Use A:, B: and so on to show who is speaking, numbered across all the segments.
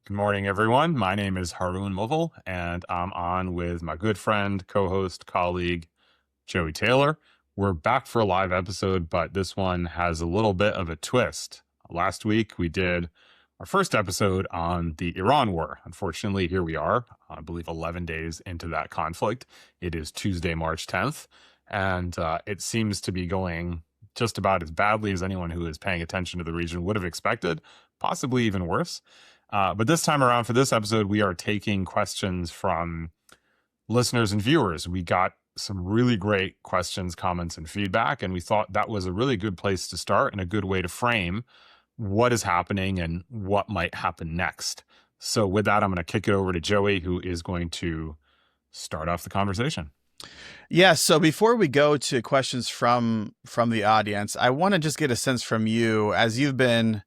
A: Good morning, everyone. My name is Haroon Moghul, and I'm on with my good friend, co-host, colleague, Joey Taylor. We're back for a live episode, but this one has a little bit of a twist. Last week, we did our first episode on the Iran war. Unfortunately, here we are, I believe 11 days into that conflict. It is Tuesday, March 10th, and it seems to be going just about as badly as anyone who is paying attention to the region would have expected, possibly even worse. But this time around for this episode, we are taking questions from listeners and viewers. We got some really great questions, comments, and feedback, and we thought that was a really good place to start and a good way to frame what is happening and what might happen next. So with that, I'm going to kick it over to Joey, who is going to start off the conversation.
B: Yeah, so before we go to questions from the audience, I want to just get a sense from you as you've been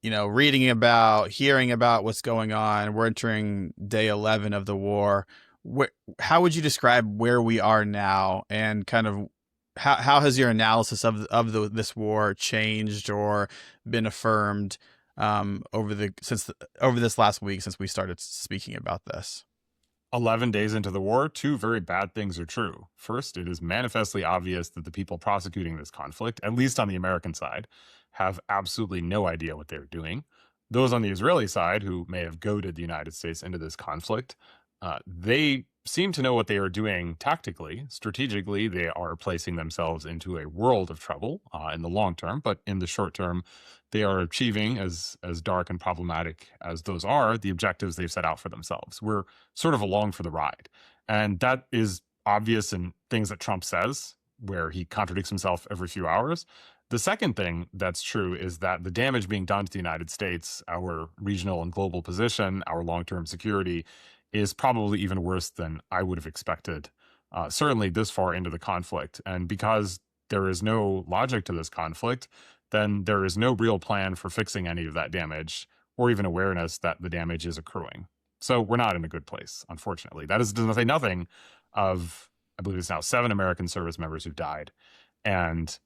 B: reading about, hearing about what's going on. We're entering day 11 of the war. How would you describe where we are now, and kind of how has your analysis of this war changed or been affirmed over this last week since we started speaking about this?
A: 11 days into the war, two very bad things are true. First, it is manifestly obvious that the people prosecuting this conflict, at least on the American side, have absolutely no idea what they're doing. Those on the Israeli side, who may have goaded the United States into this conflict, they seem to know what they are doing tactically. Strategically, they are placing themselves into a world of trouble in the long term, but in the short term, they are achieving, as dark and problematic as those are, the objectives they've set out for themselves. We're sort of along for the ride. And that is obvious in things that Trump says, where he contradicts himself every few hours. The second thing that's true is that the damage being done to the United States, our regional and global position, our long-term security, is probably even worse than I would have expected, certainly this far into the conflict. And because there is no logic to this conflict, then there is no real plan for fixing any of that damage or even awareness that the damage is accruing. So we're not in a good place, unfortunately. That is to say nothing of, I believe it's now 7 American service members who've died, and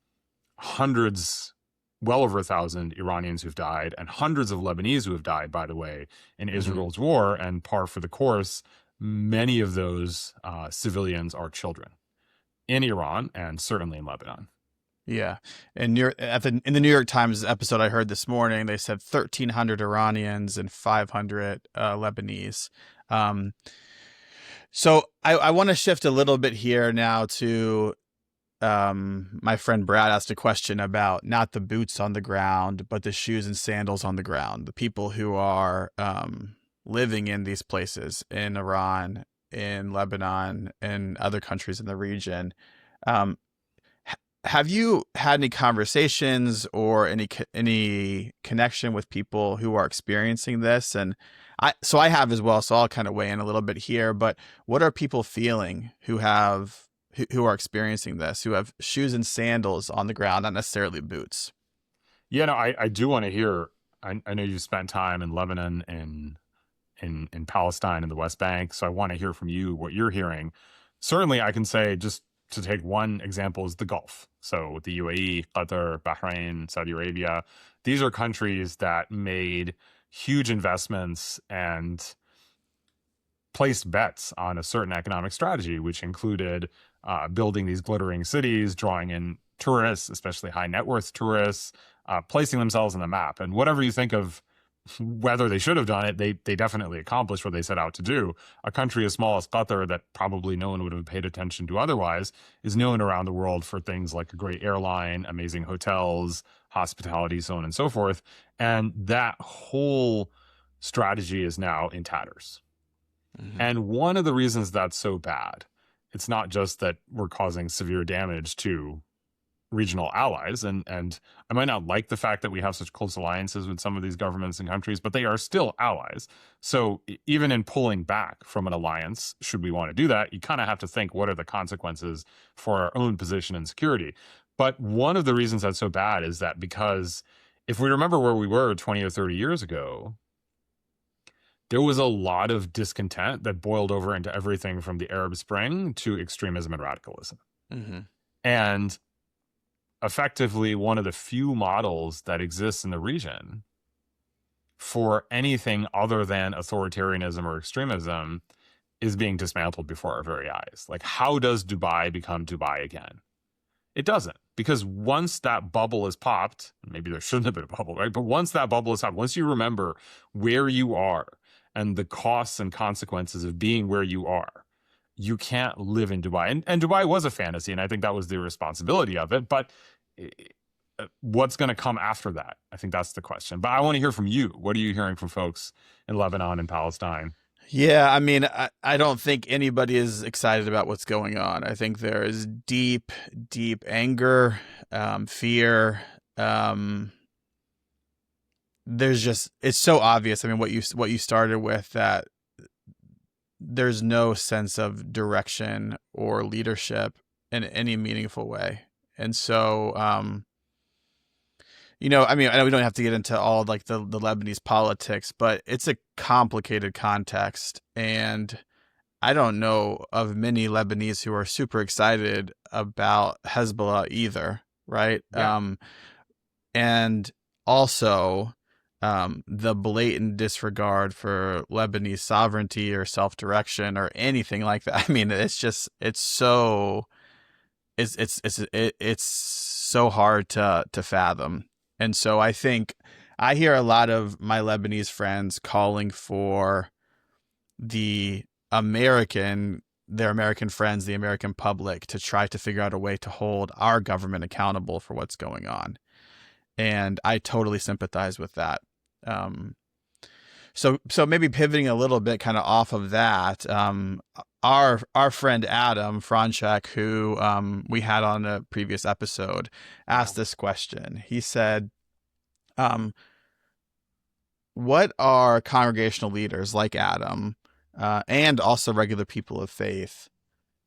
A: hundreds, well over 1,000 Iranians who've died, and hundreds of Lebanese who have died, by the way, in Israel's war. And par for the course, many of those civilians are children in Iran and certainly in Lebanon.
B: Yeah, and in the New York Times episode I heard this morning, they said 1,300 Iranians and 500 Lebanese. So I want to shift a little bit here now to my friend Brad asked a question about not the boots on the ground, but the shoes and sandals on the ground. The people who are living in these places in Iran, in Lebanon, and other countries in the region. Have you had any conversations or any connection with people who are experiencing this? And I have as well, so I'll kind of weigh in a little bit here. But what are people feeling who are experiencing this, who have shoes and sandals on the ground, not necessarily boots?
A: Yeah, no, I do want to hear. I know you've spent time in Lebanon and in Palestine and the West Bank, so I want to hear from you what you're hearing. Certainly, I can say, just to take one example, is the Gulf. So the UAE, Qatar, Bahrain, Saudi Arabia, these are countries that made huge investments and placed bets on a certain economic strategy, which included building these glittering cities, drawing in tourists, especially high net worth tourists, placing themselves on the map. And whatever you think of whether they should have done it, they definitely accomplished what they set out to do. A country as small as Qatar, that probably no one would have paid attention to otherwise, is known around the world for things like a great airline, amazing hotels, hospitality, so on and so forth. And that whole strategy is now in tatters. Mm-hmm. And one of the reasons that's so bad, it's not just that we're causing severe damage to regional allies, and I might not like the fact that we have such close alliances with some of these governments and countries, but they are still allies. So even in pulling back from an alliance, should we want to do that, you kind of have to think, what are the consequences for our own position and security? But one of the reasons that's so bad is that because if we remember where we were 20 or 30 years ago, there was a lot of discontent that boiled over into everything from the Arab Spring to extremism and radicalism. Mm-hmm. And effectively, one of the few models that exists in the region for anything other than authoritarianism or extremism is being dismantled before our very eyes. Like, how does Dubai become Dubai again? It doesn't, because once that bubble is popped, maybe there shouldn't have been a bubble, right? But once that bubble is popped, once you remember where you are and the costs and consequences of being where you are, you can't live in Dubai. And Dubai was a fantasy, and I think that was the responsibility of it. But what's going to come after that? I think that's the question. But I want to hear from you. What are you hearing from folks in Lebanon and Palestine?
B: Yeah, I mean, I don't think anybody is excited about what's going on. I think there is deep, deep anger, fear. There's just, it's so obvious. I mean, what you started with, that there's no sense of direction or leadership in any meaningful way. And so, I mean, I know we don't have to get into all like the Lebanese politics, but it's a complicated context. And I don't know of many Lebanese who are super excited about Hezbollah either, right?
A: Yeah.
B: And also, the blatant disregard for Lebanese sovereignty or self-direction or anything like that. I mean, it's so hard to fathom. And so I think I hear a lot of my Lebanese friends calling for their American friends, the American public, to try to figure out a way to hold our government accountable for what's going on. And I totally sympathize with that. So maybe pivoting a little bit kind of off of that, our friend Adam Franchek, who we had on a previous episode, asked this question. He said, what are congregational leaders like Adam, and also regular people of faith,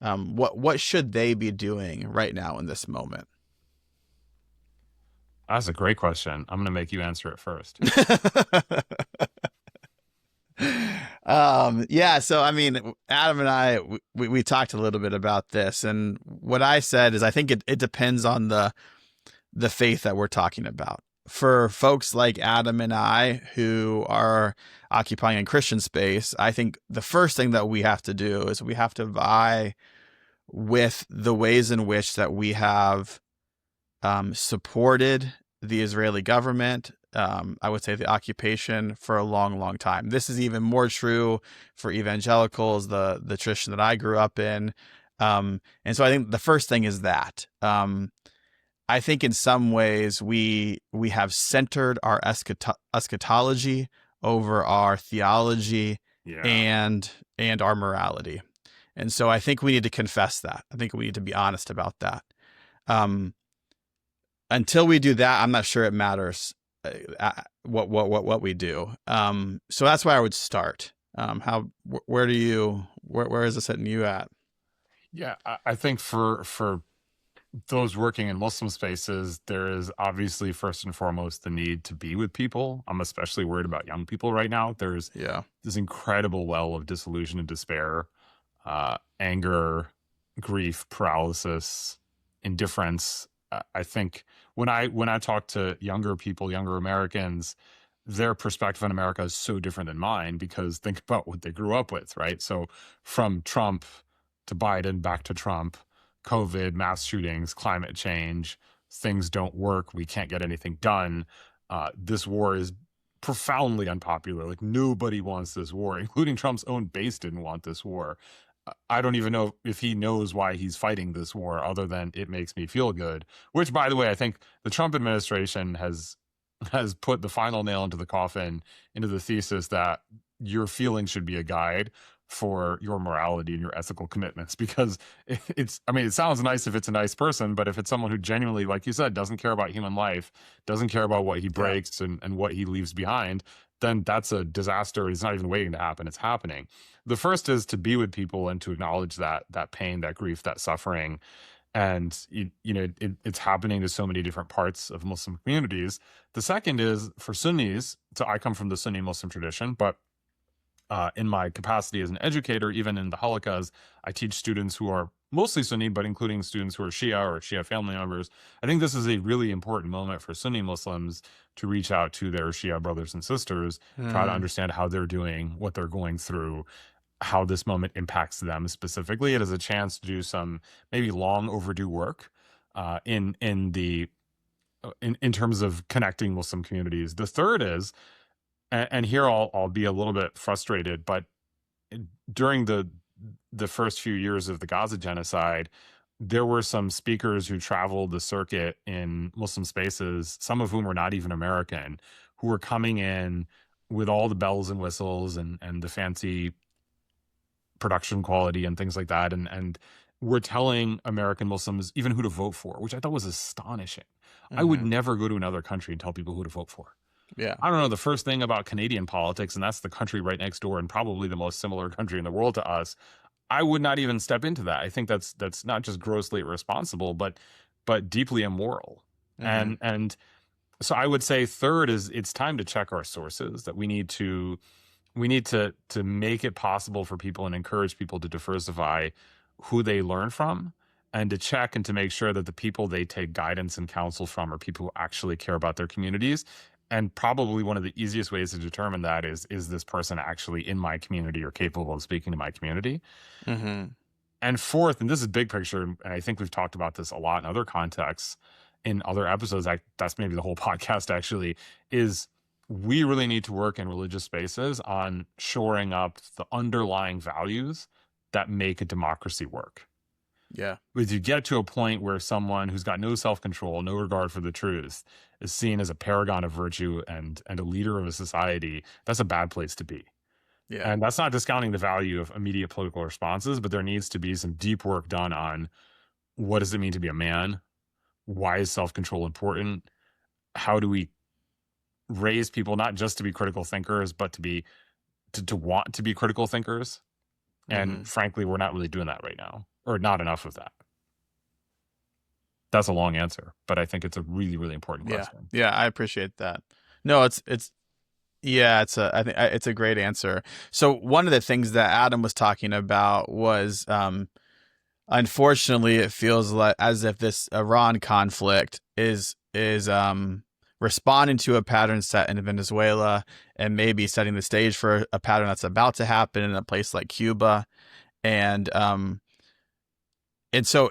B: what should they be doing right now in this moment?
A: That's a great question. I'm going to make you answer it first.
B: Yeah, so I mean, Adam and I, we talked a little bit about this, and what I said is I think it depends on the faith that we're talking about. For folks like Adam and I who are occupying a Christian space, I think the first thing that we have to do is we have to vie with the ways in which that we have supported the Israeli government, I would say the occupation, for a long, long time. This is even more true for evangelicals, the tradition that I grew up in. And so I think the first thing is that. I think in some ways we have centered our eschatology over our theology,
A: Yeah.
B: and our morality. And so I think we need to confess that. I think we need to be honest about that. Until we do that, I'm not sure it matters what we do. So that's where I would start. Where is this hitting you at?
A: Yeah, I think for those working in Muslim spaces, there is obviously first and foremost the need to be with people. I'm especially worried about young people right now. There's this incredible well of disillusion and despair, anger, grief, paralysis, indifference. I think when I talk to younger people, younger Americans, their perspective on America is so different than mine, because think about what they grew up with, right? So from Trump to Biden, back to Trump, COVID, mass shootings, climate change, things don't work, we can't get anything done. This war is profoundly unpopular. Like, nobody wants this war, including Trump's own base didn't want this war. I don't even know if he knows why he's fighting this war, other than it makes me feel good. Which, by the way, I think the Trump administration has put the final nail into the coffin, into the thesis that your feelings should be a guide for your morality and your ethical commitments. Because it sounds nice if it's a nice person, but if it's someone who genuinely, like you said, doesn't care about human life, doesn't care about what he breaks and what he leaves behind, then that's a disaster. It's not even waiting to happen. It's happening. The first is to be with people and to acknowledge that pain, that grief, that suffering. And it's happening to so many different parts of Muslim communities. The second is for Sunnis. So I come from the Sunni Muslim tradition, but in my capacity as an educator, even in the halakas, I teach students who are mostly Sunni, but including students who are Shia or Shia family members. I think this is a really important moment for Sunni Muslims to reach out to their Shia brothers and sisters, try to
B: Mm,
A: understand how they're doing, what they're going through, how this moment impacts them specifically. It is a chance to do some maybe long overdue work in terms of connecting Muslim communities. The third is, and here I'll be a little bit frustrated, but during the first few years of the Gaza genocide, there were some speakers who traveled the circuit in Muslim spaces, some of whom were not even American, who were coming in with all the bells and whistles and the fancy production quality and things like that, and were telling American Muslims even who to vote for, which I thought was astonishing. I would
B: hmm.
A: never go to another country and tell people who to vote for.
B: Yeah.
A: I don't know the first thing about Canadian politics, and that's the country right next door and probably the most similar country in the world to us. I would not even step into that. I think that's not just grossly irresponsible, but deeply immoral.
B: Hmm.
A: And so I would say third is it's time to check our sources, that we need to make it possible for people and encourage people to diversify who they learn from, and to check and to make sure that the people they take guidance and counsel from are people who actually care about their communities. And probably one of the easiest ways to determine that is this person actually in my community or capable of speaking to my community?
B: Hmm.
A: And fourth, and this is big picture, and I think we've talked about this a lot in other contexts, in other episodes, that's maybe the whole podcast actually, is we really need to work in religious spaces on shoring up the underlying values that make a democracy work.
B: Yeah.
A: If you get to a point where someone who's got no self-control, no regard for the truth, is seen as a paragon of virtue and a leader of a society, that's a bad place to be.
B: Yeah.
A: And that's not discounting the value of immediate political responses, but there needs to be some deep work done on what does it mean to be a man? Why is self-control important? How do we raise people not just to be critical thinkers, but to want to be critical thinkers? And
B: Hmm.
A: frankly, we're not really doing that right now, or not enough of that. That's a long answer, but I think it's a really, really important
B: Yeah.
A: question.
B: Yeah. I appreciate that. No, it's yeah, I think it's a great answer. So one of the things that Adam was talking about was, unfortunately, it feels like as if this Iran conflict is responding to a pattern set in Venezuela and maybe setting the stage for a pattern that's about to happen in a place like Cuba, and so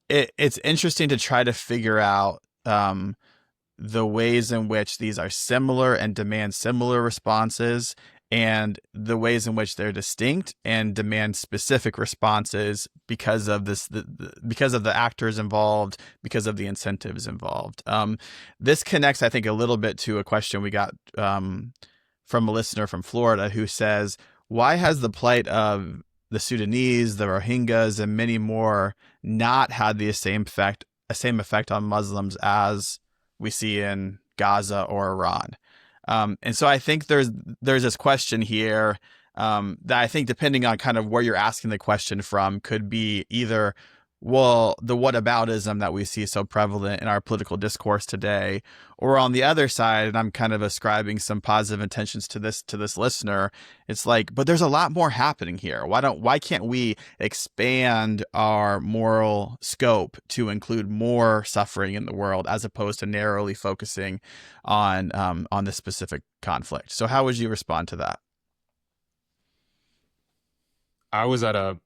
B: it's interesting to try to figure out the ways in which these are similar and demand similar responses, and the ways in which they're distinct and demand specific responses because of because of the actors involved, because of the incentives involved. This connects, I think, a little bit to a question we got from a listener from Florida who says, "Why has the plight of the Sudanese, the Rohingyas, and many more not had the same effect on Muslims as we see in Gaza or Iran?" And so I think there's this question here that I think, depending on kind of where you're asking the question from, could be either, well, the whataboutism that we see so prevalent in our political discourse today, or on the other side, and I'm kind of ascribing some positive intentions to this listener, it's like, but there's a lot more happening here. Why can't we expand our moral scope to include more suffering in the world, as opposed to narrowly focusing on this specific conflict? So how would you respond to that?
A: I was at a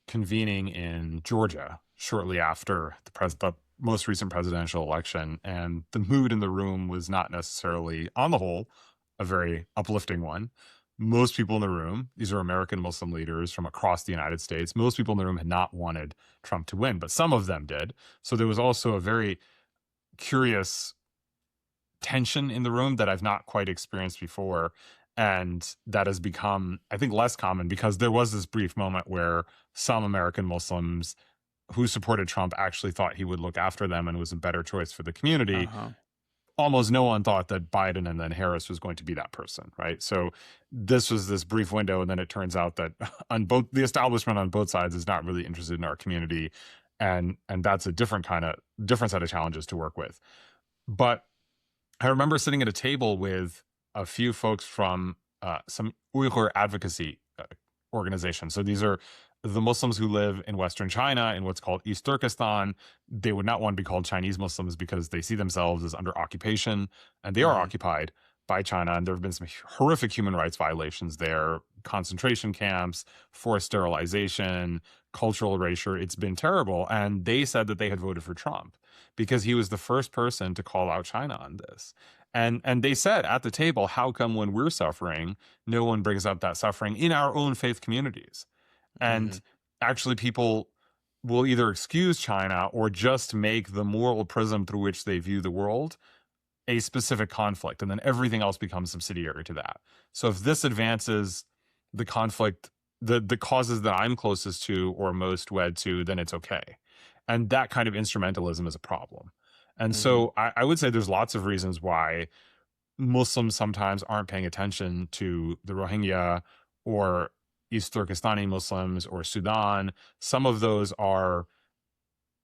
A: convening in Georgia shortly after the most recent presidential election, and the mood in the room was not necessarily, on the whole, a very uplifting one. Most people in the room, these are American Muslim leaders from across the United States, most people in the room had not wanted Trump to win, but some of them did. So there was also a very curious tension in the room that I've not quite experienced before. And that has become, I think, less common because there was this brief moment where some American Muslims who supported Trump actually thought he would look after them and was a better choice for the community.
B: Uh-huh.
A: Almost no one thought that Biden and then Harris was going to be that person, right? So this was this brief window, and then it turns out that on both the establishment on both sides is not really interested in our community, and that's a different set of challenges to work with. But I remember sitting at a table with a few folks from some Uyghur advocacy organizations. So these are the Muslims who live in Western China in what's called East Turkestan, they would not want to be called Chinese Muslims because they see themselves as under occupation, and they are
B: Mm-hmm.
A: occupied by China. And there have been some horrific human rights violations there, concentration camps, forced sterilization, cultural erasure. It's been terrible. And they said that they had voted for Trump because he was the first person to call out China on this. And they said at the table, how come when we're suffering, no one brings up that suffering in our own faith communities?
B: Mm-hmm.
A: And actually, people will either excuse China or just make the moral prism through which they view the world a specific conflict. And then everything else becomes subsidiary to that. So if this advances the conflict, the causes that I'm closest to or most wed to, then it's okay. And that kind of instrumentalism is a problem. And
B: Mm-hmm.
A: so I would say there's lots of reasons why Muslims sometimes aren't paying attention to the Rohingya or East Turkestani Muslims or Sudan. Some of those are,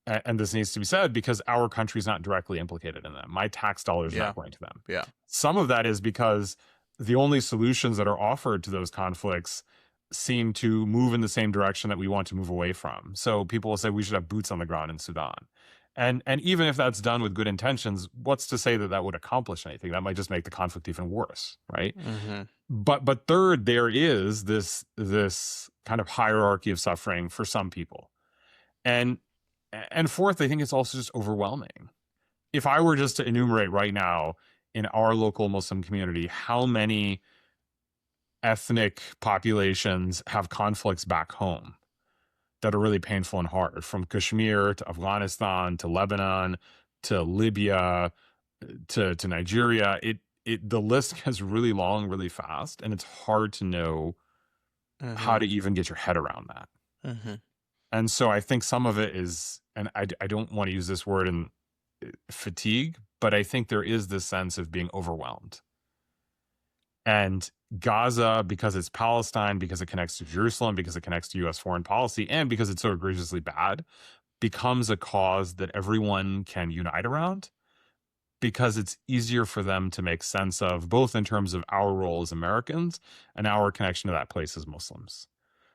A: and this needs to be said, because our country is not directly implicated in them. My tax dollars are
B: Yeah.
A: not going to them.
B: Yeah.
A: Some of that is because the only solutions that are offered to those conflicts seem to move in the same direction that we want to move away from. So people will say we should have boots on the ground in Sudan. And even if that's done with good intentions, what's to say that that would accomplish anything? That might just make the conflict even worse, right?
B: Mm-hmm.
A: But third, there is this kind of hierarchy of suffering for some people. And fourth, I think it's also just overwhelming. If I were just to enumerate right now in our local Muslim community, how many ethnic populations have conflicts back home that are really painful and hard, from Kashmir to Afghanistan to Lebanon to Libya to Nigeria. The list gets really long, really fast, and it's hard to know how
B: Mm-hmm.
A: to even get your head around that.
B: Mm-hmm.
A: And so I think some of it is, and I don't want to use this word in fatigue, but I think there is this sense of being overwhelmed. And Gaza, because it's Palestine, because it connects to Jerusalem, because it connects to US foreign policy, and because it's so egregiously bad, becomes a cause that everyone can unite around because it's easier for them to make sense of, both in terms of our role as Americans and our connection to that place as Muslims.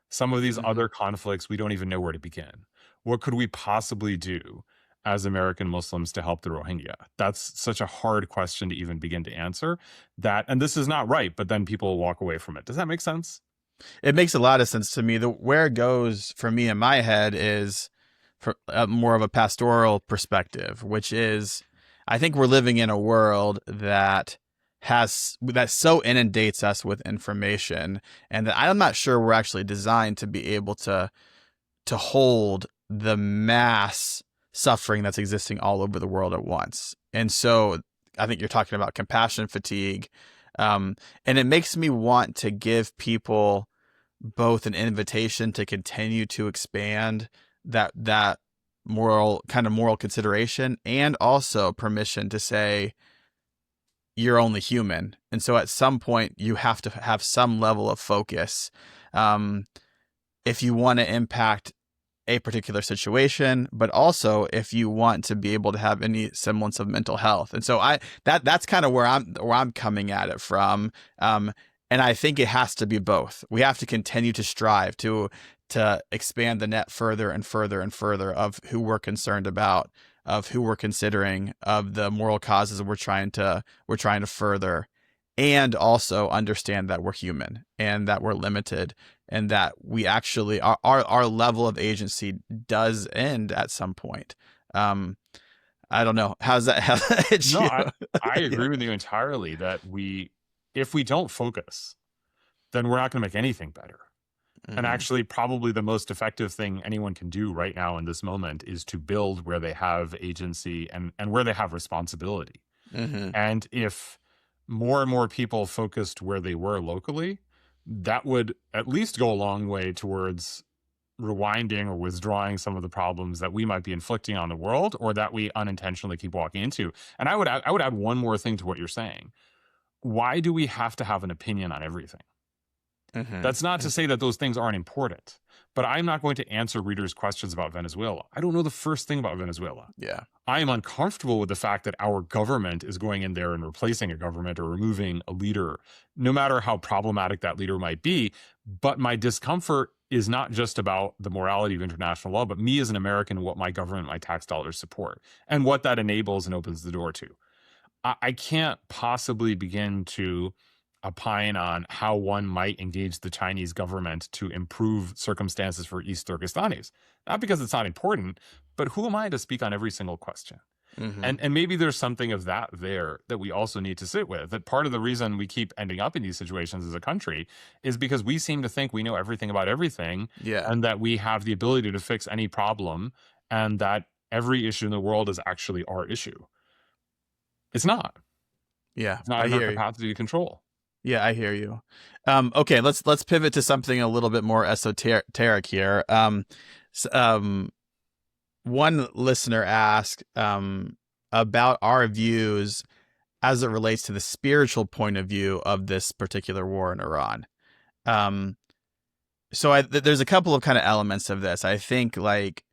A: Some of these
B: Mm-hmm.
A: other conflicts, we don't even know where to begin. What could we possibly do as American Muslims to help the Rohingya? That's such a hard question to even begin to answer. And this is not right, but then people walk away from it. Does that make sense?
B: It makes a lot of sense to me. Where it goes for me in my head is for more of a pastoral perspective, which is, I think we're living in a world that so inundates us with information, and that I'm not sure we're actually designed to be able to hold the mass suffering that's existing all over the world at once. And so I think you're talking about compassion fatigue. And it makes me want to give people both an invitation to continue to expand that moral consideration, and also permission to say you're only human. And so at some point you have to have some level of focus if you want to impact a particular situation, but also if you want to be able to have any semblance of mental health. And so that's kind of where I'm coming at it from. And I think it has to be both. We have to continue to strive to expand the net further and further and further of who we're concerned about, of who we're considering, of the moral causes we're trying to further, and also understand that we're human and that we're limited, and that we actually our level of agency does end at some point. I don't know. How's that hit
A: No,
B: you?
A: I
B: Yeah.
A: agree with you entirely that if we don't focus, then we're not going to make anything better. And
B: Mm-hmm.
A: actually, probably the most effective thing anyone can do right now in this moment is to build where they have agency and where they have responsibility.
B: Mm-hmm.
A: And if more and more people focused where they were locally, that would at least go a long way towards rewinding or withdrawing some of the problems that we might be inflicting on the world, or that we unintentionally keep walking into. And I would add one more thing to what you're saying. Why do we have to have an opinion on everything?
B: Mm-hmm.
A: That's not to say that those things aren't important, but I'm not going to answer readers' questions about Venezuela. I don't know the first thing about Venezuela.
B: Yeah.
A: I am uncomfortable with the fact that our government is going in there and replacing a government or removing a leader, no matter how problematic that leader might be. But my discomfort is not just about the morality of international law, but me as an American, what my government, my tax dollars support, and what that enables and opens the door to. I can't possibly begin to opine on how one might engage the Chinese government to improve circumstances for East Turkestanis. Not because it's not important, but who am I to speak on every single question?
B: Mm-hmm.
A: And maybe there's something of that there that we also need to sit with. That part of the reason we keep ending up in these situations as a country is because we seem to think we know everything about everything,
B: Yeah.
A: and that we have the ability to fix any problem, and that every issue in the world is actually our issue. It's not.
B: Yeah.
A: It's not
B: I
A: in our
B: hear you.
A: capacity to control.
B: Yeah, I hear you. Okay, let's pivot to something a little bit more esoteric here. S- um, One listener asked about our views as it relates to the spiritual point of view of this particular war in Iran. Um, there's a couple of kind of elements of this. I think like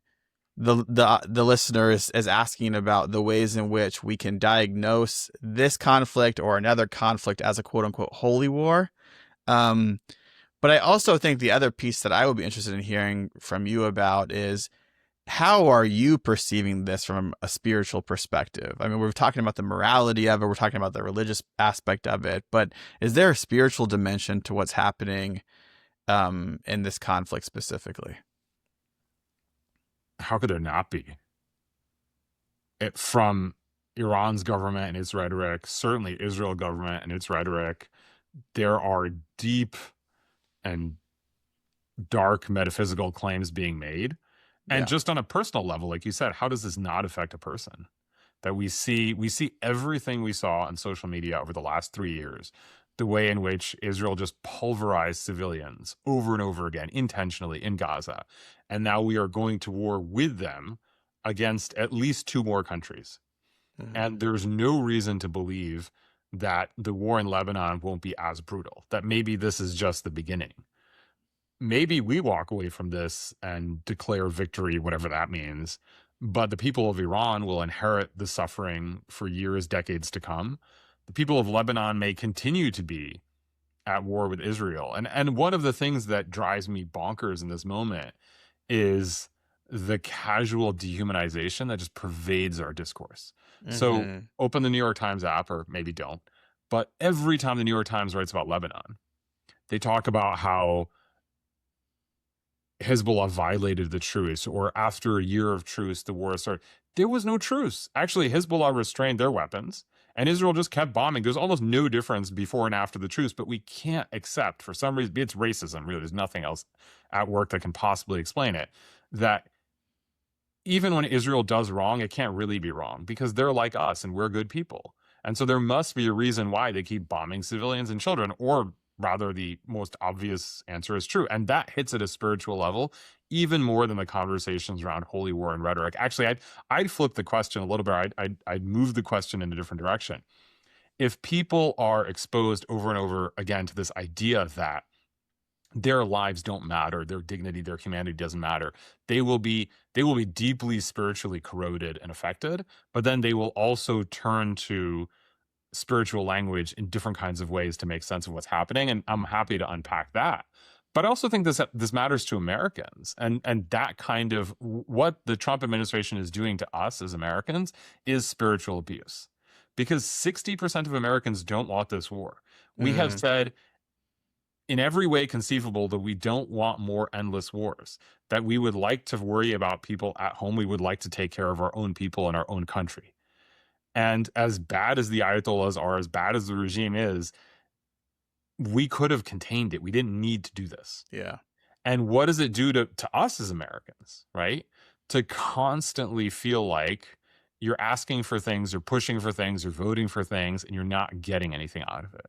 B: the listener is asking about the ways in which we can diagnose this conflict or another conflict as a quote unquote holy war. Um, but I also think the other piece that I would be interested in hearing from you about is how are you perceiving this from a spiritual perspective? I mean, we're talking about the morality of it, we're talking about the religious aspect of it, but is there a spiritual dimension to what's happening in this conflict specifically?
A: How could there not be? From Iran's government and its rhetoric, certainly Israel government and its rhetoric, there are deep and dark metaphysical claims being made. And
B: Yeah.
A: just on a personal level, like you said, how does this not affect a person? That we see everything we saw on social media over the last 3 years, the way in which Israel just pulverized civilians over and over again, intentionally in Gaza. And now we are going to war with them against at least two more countries.
B: Hmm.
A: And there's no reason to believe that the war in Lebanon won't be as brutal, that maybe this is just the beginning. Maybe we walk away from this and declare victory, whatever that means. But the people of Iran will inherit the suffering for years, decades to come. The people of Lebanon may continue to be at war with Israel. And one of the things that drives me bonkers in this moment is the casual dehumanization that just pervades our discourse. So
B: Hmm.
A: open the New York Times app, or maybe don't. But every time the New York Times writes about Lebanon, they talk about how Hezbollah violated the truce, or after a year of truce, the war started. There was no truce. Actually, Hezbollah restrained their weapons, and Israel just kept bombing. There's almost no difference before and after the truce, but we can't accept, for some reason, it's racism, really. There's nothing else at work that can possibly explain it, that even when Israel does wrong, it can't really be wrong because they're like us and we're good people. And so there must be a reason why they keep bombing civilians and children, or rather, the most obvious answer is true. And that hits at a spiritual level even more than the conversations around holy war and rhetoric. Actually, I'd flip the question a little bit. I'd move the question in a different direction. If people are exposed over and over again to this idea that their lives don't matter, their dignity, their humanity doesn't matter, they will be deeply spiritually corroded and affected, but then they will also turn to spiritual language in different kinds of ways to make sense of what's happening, and I'm happy to unpack that. But I also think this matters to Americans, and that kind of what the Trump administration is doing to us as Americans is spiritual abuse, because 60% of Americans don't want this war. We have
B: Hmm.
A: said in every way conceivable that we don't want more endless wars, that we would like to worry about people at home. We would like to take care of our own people in our own country. And as bad as the Ayatollahs are, as bad as the regime is, we could have contained it. We didn't need to do this.
B: Yeah.
A: And what does it do to us as Americans, right? To constantly feel like you're asking for things or pushing for things or voting for things and you're not getting anything out of it.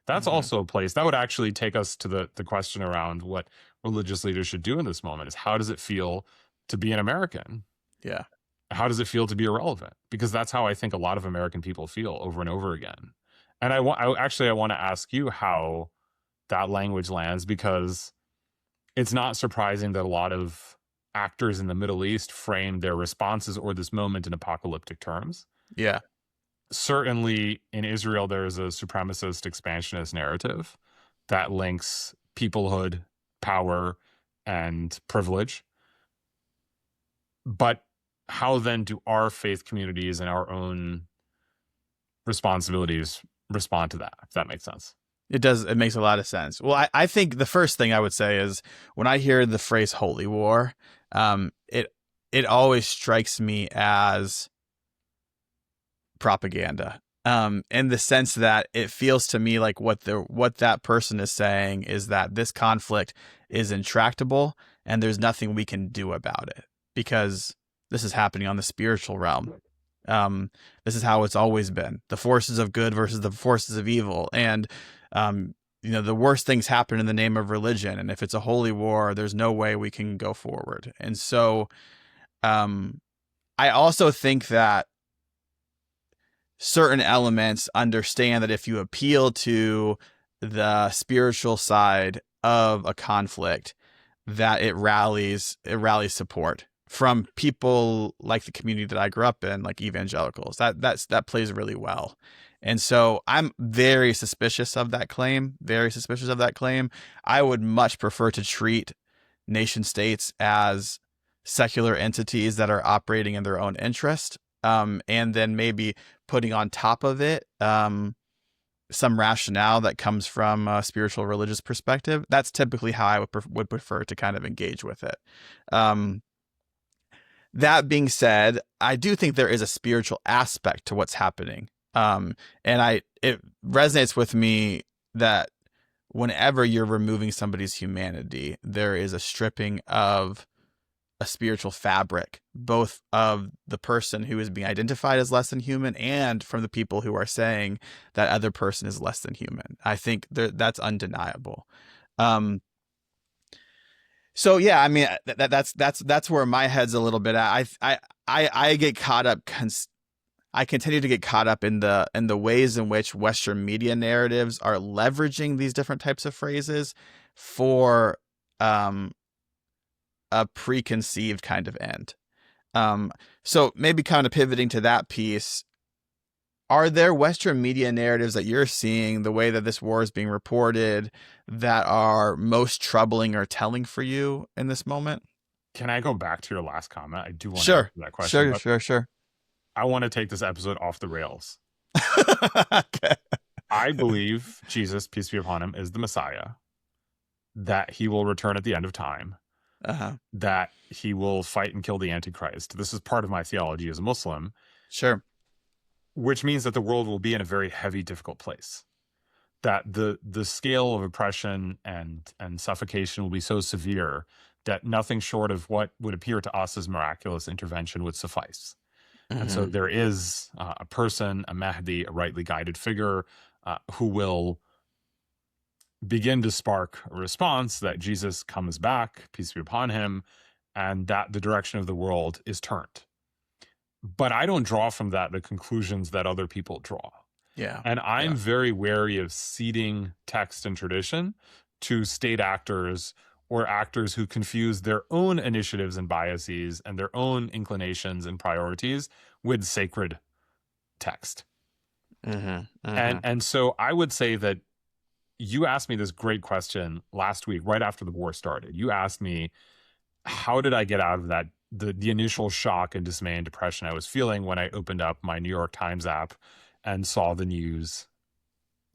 A: That's
B: Hmm.
A: also a place that would actually take us to the question around what religious leaders should do in this moment, is how does it feel to be an American?
B: Yeah.
A: How does it feel to be irrelevant? Because that's how I think a lot of American people feel over and over again. And I want to ask you how that language lands, because it's not surprising that a lot of actors in the Middle East frame their responses or this moment in apocalyptic terms.
B: Yeah.
A: Certainly in Israel, there is a supremacist expansionist narrative that links peoplehood, power, and privilege. But how then do our faith communities and our own responsibilities respond to that, if that makes sense?
B: It does. It makes a lot of sense. Well, I think the first thing I would say is when I hear the phrase "holy war," it always strikes me as propaganda. In the sense that it feels to me like what that person is saying is that this conflict is intractable and there's nothing we can do about it because this is happening on the spiritual realm. This is how it's always been: the forces of good versus the forces of evil, and the worst things happen in the name of religion. And if it's a holy war, there's no way we can go forward. And so, I also think that certain elements understand that if you appeal to the spiritual side of a conflict, that it rallies support from people like the community that I grew up in, like evangelicals. That plays really well. And so I'm very suspicious of that claim, I would much prefer to treat nation states as secular entities that are operating in their own interest, and then maybe putting on top of it some rationale that comes from a spiritual religious perspective. That's typically how I would prefer to kind of engage with it. That being said, I do think there is a spiritual aspect to what's happening. And it resonates with me that whenever you're removing somebody's humanity, there is a stripping of a spiritual fabric, both of the person who is being identified as less than human and from the people who are saying that other person is less than human. I think that's undeniable. So yeah, I mean that's where my head's a little bit at. I get caught up. I continue to get caught up in the ways in which Western media narratives are leveraging these different types of phrases for a preconceived kind of end. So maybe kind of pivoting to that piece, are there Western media narratives that you're seeing, the way that this war is being reported, that are most troubling or telling for you in this moment?
A: Can I go back to your last comment? I do want to
B: Sure.
A: answer that question.
B: Sure.
A: I want to take this episode off the rails.
B: Okay.
A: I believe Jesus, peace be upon him, is the Messiah, that he will return at the end of time, that he will fight and kill the Antichrist. This is part of my theology as a Muslim.
B: Sure.
A: Which means that the world will be in a very heavy, difficult place. That the scale of oppression and suffocation will be so severe that nothing short of what would appear to us as miraculous intervention would suffice. Mm-hmm. And so there is a person, a Mahdi, a rightly guided figure, who will begin to spark a response that Jesus comes back, peace be upon him, and that the direction of the world is turned. But I don't draw from that the conclusions that other people draw.
B: Yeah.
A: And I'm very wary of ceding text and tradition to state actors or actors who confuse their own initiatives and biases and their own inclinations and priorities with sacred text. And so I would say that you asked me this great question last week, right after the war started. You asked me, how did I get out of that, the initial shock and dismay and depression I was feeling when I opened up my New York Times app and saw the news,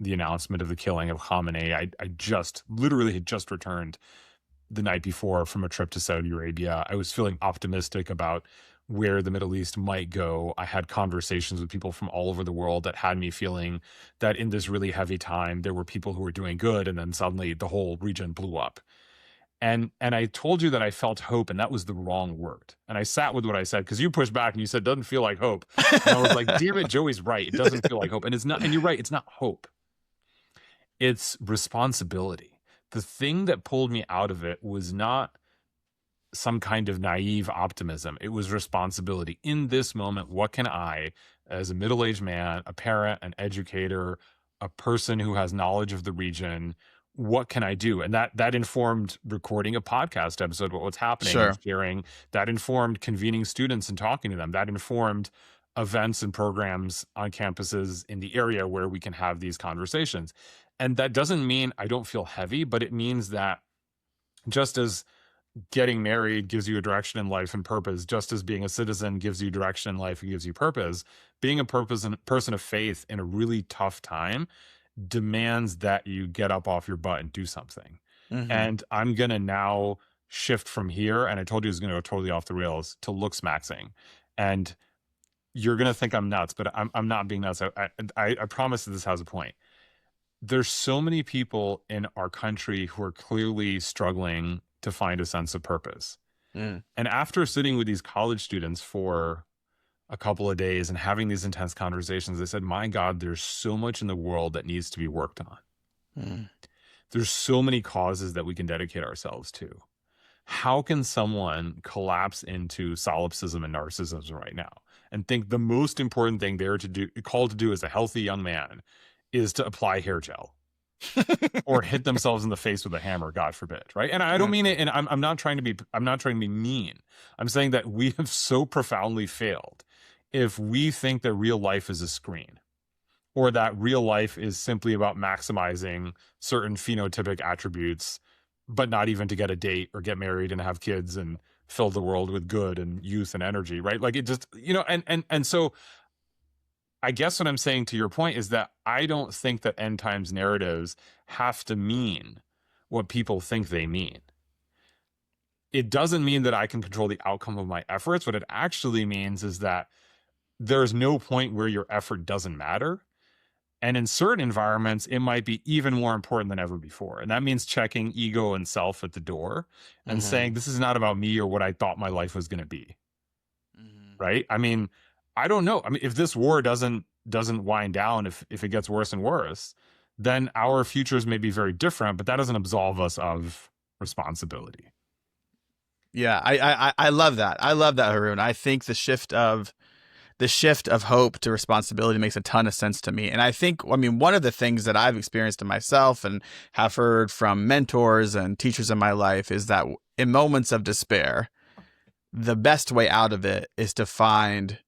A: the announcement of the killing of Khamenei. I just literally had just returned the night before from a trip to Saudi Arabia. I was feeling optimistic about where the Middle East might go. I had conversations with people from all over the world that had me feeling that in this really heavy time, there were people who were doing good, and then suddenly the whole region blew up. And I told you that I felt hope, and that was the wrong word. And I sat with what I said, because you pushed back and you said, doesn't feel like hope. And I was like, damn it, Joey's right. It doesn't feel like hope. And it's not, and you're right, it's not hope. It's responsibility. The thing that pulled me out of it was not some kind of naive optimism. It was responsibility. In this moment, what can I, as a middle-aged man, a parent, an educator, a person who has knowledge of the region, what can I do? And that informed recording a podcast episode about what's happening and sharing. That informed convening students and talking to them. That informed events and programs on campuses in the area where we can have these conversations. And that doesn't mean I don't feel heavy, but it means that just as getting married gives you a direction in life and purpose, just as being a citizen gives you direction in life and gives you purpose. Being a purpose and person of faith in a really tough time demands that you get up off your butt and do something.
B: Mm-hmm.
A: And I'm gonna now shift from here, and I told you it was gonna go totally off the rails, to looks maxing. And you're gonna think I'm nuts, but I'm not being nuts. I promise that this has a point. There's so many people in our country who are clearly struggling to find a sense of purpose.
B: Mm.
A: And after sitting with these college students for a couple of days and having these intense conversations, they said, my God, there's so much in the world that needs to be worked on.
B: Mm.
A: There's so many causes that we can dedicate ourselves to. How can someone collapse into solipsism and narcissism right now and think the most important thing they're called to do as a healthy young man is to apply hair gel or hit themselves in the face with a hammer, God forbid, right? And I don't mean it, and I'm not trying to be mean. I'm saying that we have so profoundly failed if we think that real life is a screen, or that real life is simply about maximizing certain phenotypic attributes, but not even to get a date or get married and have kids and fill the world with good and youth and energy, right? Like it just, and so I guess what I'm saying to your point is that I don't think that end times narratives have to mean what people think they mean. It doesn't mean that I can control the outcome of my efforts. What it actually means is that there's no point where your effort doesn't matter. And in certain environments, it might be even more important than ever before. And that means checking ego and self at the door and
B: Mm-hmm.
A: saying, this is not about me or what I thought my life was going to be.
B: Mm-hmm.
A: Right. I mean, I don't know. I mean, if this war doesn't wind down, if it gets worse and worse, then our futures may be very different, but that doesn't absolve us of responsibility.
B: Yeah, I love that. I love that, Haroon. I think the shift of hope to responsibility makes a ton of sense to me. And I think, I mean, one of the things that I've experienced in myself and have heard from mentors and teachers in my life is that in moments of despair, the best way out of it is to find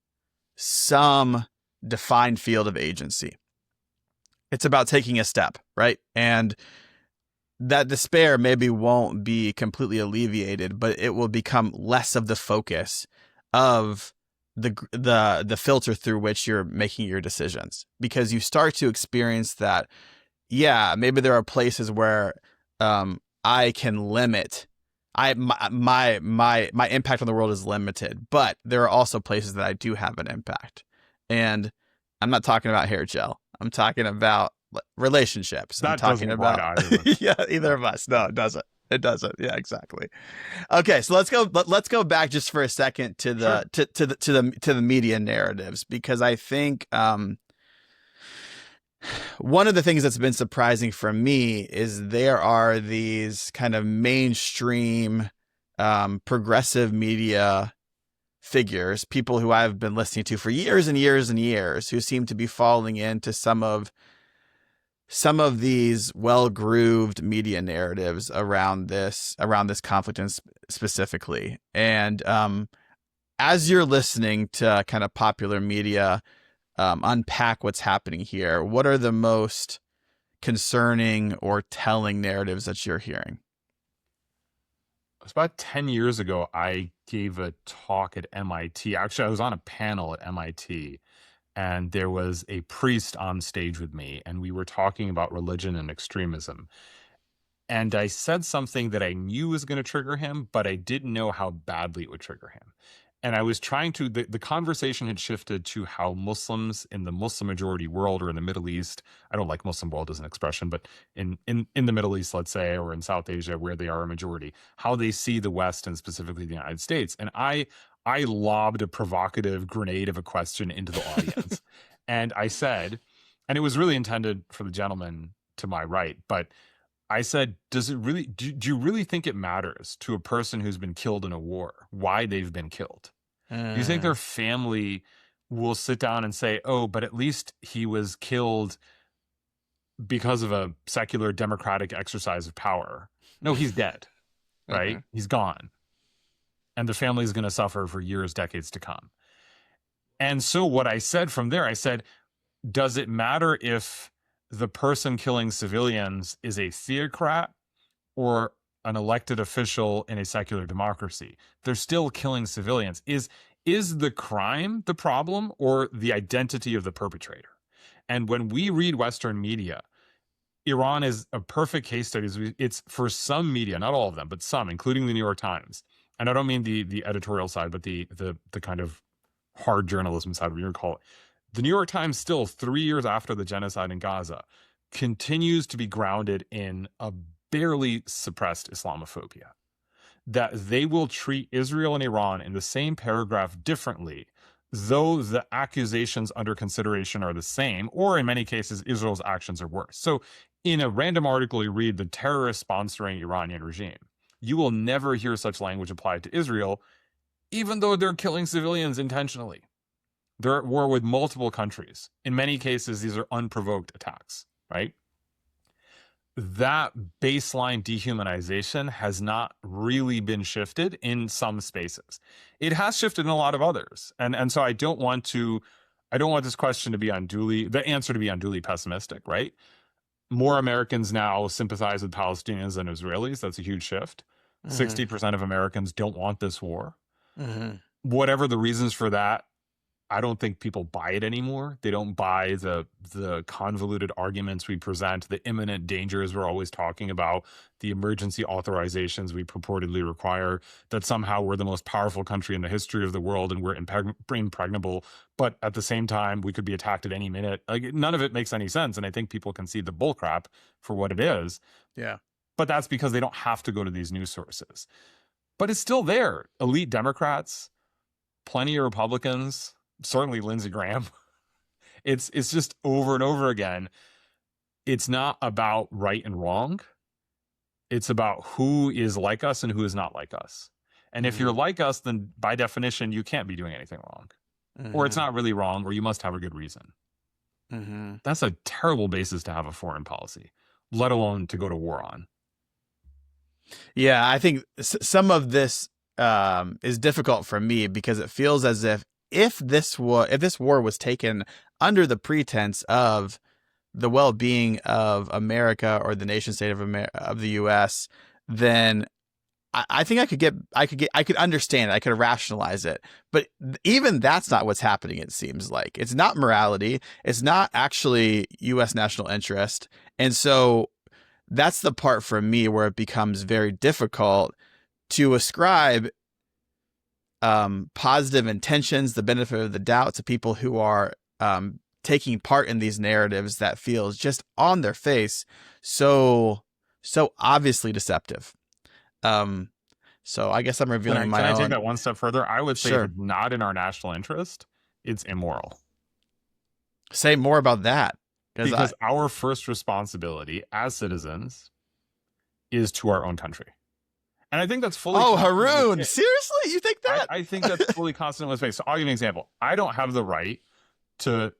B: some defined field of agency. It's about taking a step, right? And that despair maybe won't be completely alleviated, but it will become less of the focus of the filter through which you're making your decisions, because you start to experience that, yeah, maybe there are places where I can limit my impact on the world is limited, but there are also places that I do have an impact. And I'm not talking about hair gel. I'm talking about relationships. I'm
A: That
B: talking
A: doesn't apply
B: about
A: to either of us.
B: yeah, either of us. No, it doesn't. It doesn't. Yeah, exactly. Okay, so let's go back just for a second to the
A: Sure.
B: to the media narratives, because I think one of the things that's been surprising for me is there are these kind of mainstream progressive media figures, people who I've been listening to for years and years and years, who seem to be falling into some of these well-grooved media narratives around this conflict, and specifically. And as you're listening to kind of popular media unpack what's happening here, what are the most concerning or telling narratives that you're hearing?
A: It was about 10 years ago, I gave a talk at MIT. Actually, I was on a panel at MIT, and there was a priest on stage with me, and we were talking about religion and extremism. And I said something that I knew was going to trigger him, but I didn't know how badly it would trigger him. And I was trying to, the conversation had shifted to how Muslims in the Muslim majority world, or in the Middle East, I don't like Muslim world as an expression, but in the Middle East, let's say, or in South Asia, where they are a majority, how they see the West and specifically the United States. And I lobbed a provocative grenade of a question into the audience. And I said, and it was really intended for the gentleman to my right, but I said, does it really, do you really think it matters to a person who's been killed in a war why they've been killed? Do you think their family will sit down and say, oh, but at least he was killed because of a secular democratic exercise of power? No, he's dead, right?
B: Mhm.
A: He's gone. And the family is going to suffer for years, decades to come. And so what I said from there, I said, does it matter if the person killing civilians is a theocrat or an elected official in a secular democracy. They're still killing civilians. Is the crime the problem or the identity of the perpetrator? And when we read Western media, Iran is a perfect case study. It's for some media, not all of them, but some, including the New York Times. And I don't mean the editorial side, but the kind of hard journalism side, whatever you call it. The New York Times still, 3 years after the genocide in Gaza, continues to be grounded in a barely suppressed Islamophobia. That they will treat Israel and Iran in the same paragraph differently, though the accusations under consideration are the same, or in many cases, Israel's actions are worse. So in a random article you read, the terrorist sponsoring Iranian regime, you will never hear such language applied to Israel, even though they're killing civilians intentionally. They're at war with multiple countries. In many cases, these are unprovoked attacks, right? That baseline dehumanization has not really been shifted in some spaces. It has shifted in a lot of others. And so I don't want this question to be the answer to be unduly pessimistic, right? More Americans now sympathize with Palestinians than Israelis. That's a huge shift. 60% of Americans don't want this war. Whatever the reasons for that, I don't think people buy it anymore. They don't buy the convoluted arguments we present, the imminent dangers we're always talking about, the emergency authorizations we purportedly require, that somehow we're the most powerful country in the history of the world and we're impregnable. But at the same time, we could be attacked at any minute. Like, none of it makes any sense. And I think people can see the bullcrap for what it is.
B: Yeah.
A: But that's because they don't have to go to these news sources. But it's still there. Elite Democrats, plenty of Republicans, certainly Lindsey Graham. It's just over and over again. It's not about right and wrong. It's about who is like us and who is not like us. And if you're like us, then by definition, you can't be doing anything wrong. Or it's not really wrong, or you must have a good reason. That's a terrible basis to have a foreign policy, let alone to go to war on.
B: Yeah, I think some of this is difficult for me because it feels as if this war was taken under the pretense of the well-being of America or the nation state of the U.S., then I think I could understand it. I could rationalize it. But even that's not what's happening. It seems like it's not morality. It's not actually U.S. national interest. And so that's the part for me where it becomes very difficult to ascribe positive intentions, the benefit of the doubt to people who are taking part in these narratives that feels just on their face so obviously deceptive. So I guess I'm revealing my own.
A: Can I take that one step further? I would say
B: Sure.
A: if it's not in our national interest, it's immoral.
B: Say more about that.
A: Because our first responsibility as citizens is to our own country. And I think that's fully...
B: Oh, Haroon, seriously? You think that?
A: I think that's fully constant with space. So I'll give you an example. I don't have the right to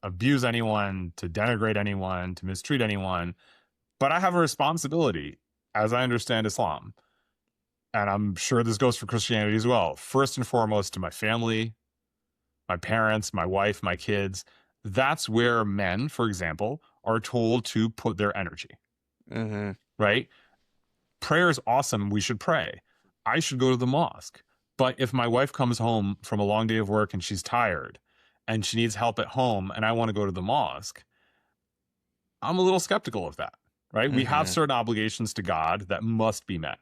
A: abuse anyone, to denigrate anyone, to mistreat anyone, but I have a responsibility, as I understand Islam, and I'm sure this goes for Christianity as well, first and foremost to my family, my parents, my wife, my kids. That's where men, for example, are told to put their energy, right? Prayer is awesome. We should pray. I should go to the mosque. But if my wife comes home from a long day of work and she's tired and she needs help at home and I want to go to the mosque, I'm a little skeptical of that, right? We have certain obligations to God that must be met.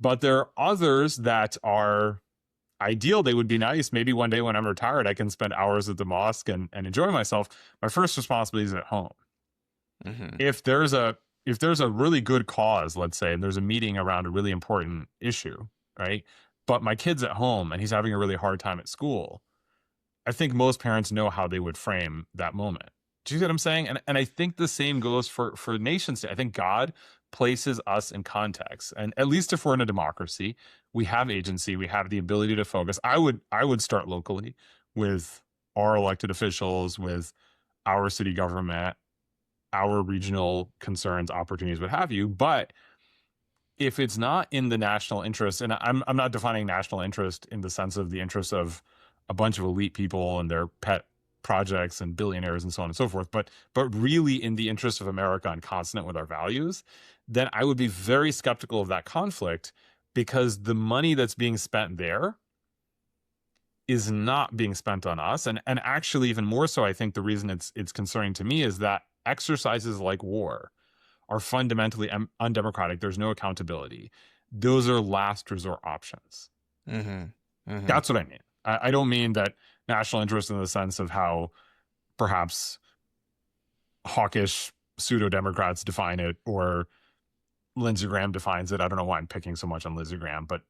A: But there are others that are ideal. They would be nice. Maybe one day when I'm retired, I can spend hours at the mosque and enjoy myself. My first responsibility is at home. If there's a really good cause, let's say, and there's a meeting around a really important issue, right? But my kid's at home and he's having a really hard time at school, I think most parents know how they would frame that moment. Do you see what I'm saying? And I think the same goes for nation state. I think God places us in context. And at least if we're in a democracy, we have agency, we have the ability to focus. I would start locally with our elected officials, with our city government, our regional concerns, opportunities, what have you. But if it's not in the national interest, and I'm not defining national interest in the sense of the interest of a bunch of elite people and their pet projects and billionaires and so on and so forth, but really in the interest of America and consonant with our values, then I would be very skeptical of that conflict, because the money that's being spent there is not being spent on us. And actually, even more so, I think the reason it's concerning to me is that exercises like war are fundamentally undemocratic. There's no accountability. Those are last resort options.
B: Mm-hmm. Mm-hmm.
A: That's what I mean. I don't mean that national interest in the sense of how perhaps hawkish pseudo Democrats define it, or Lindsey Graham defines it. I don't know why I'm picking so much on Lindsey Graham, but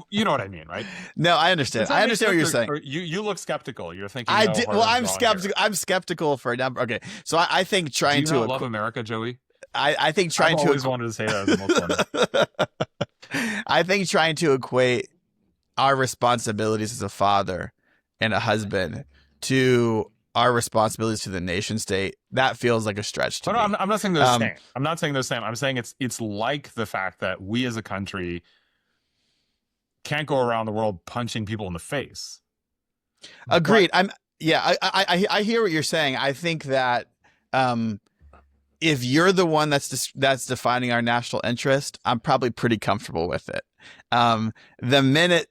A: you know what I mean, right?
B: No, I understand. I understand what you're saying.
A: You look skeptical. You're thinking,
B: I
A: no,
B: did. Well, I'm skeptical. I'm skeptical for a number. Okay, so I think trying
A: Do you
B: to
A: not love America, Joey?
B: I think trying
A: I've
B: to
A: always wanted to say that as a most
B: I think trying to equate our responsibilities as a father and a husband to our responsibilities to the nation state, that feels like a stretch to me.
A: I'm not saying they're the same. I'm not saying they're the same. I'm saying it's like the fact that we as a country can't go around the world punching people in the face.
B: Agreed. I hear what you're saying. I think that if you're the one that's defining our national interest, I'm probably pretty comfortable with it. The minute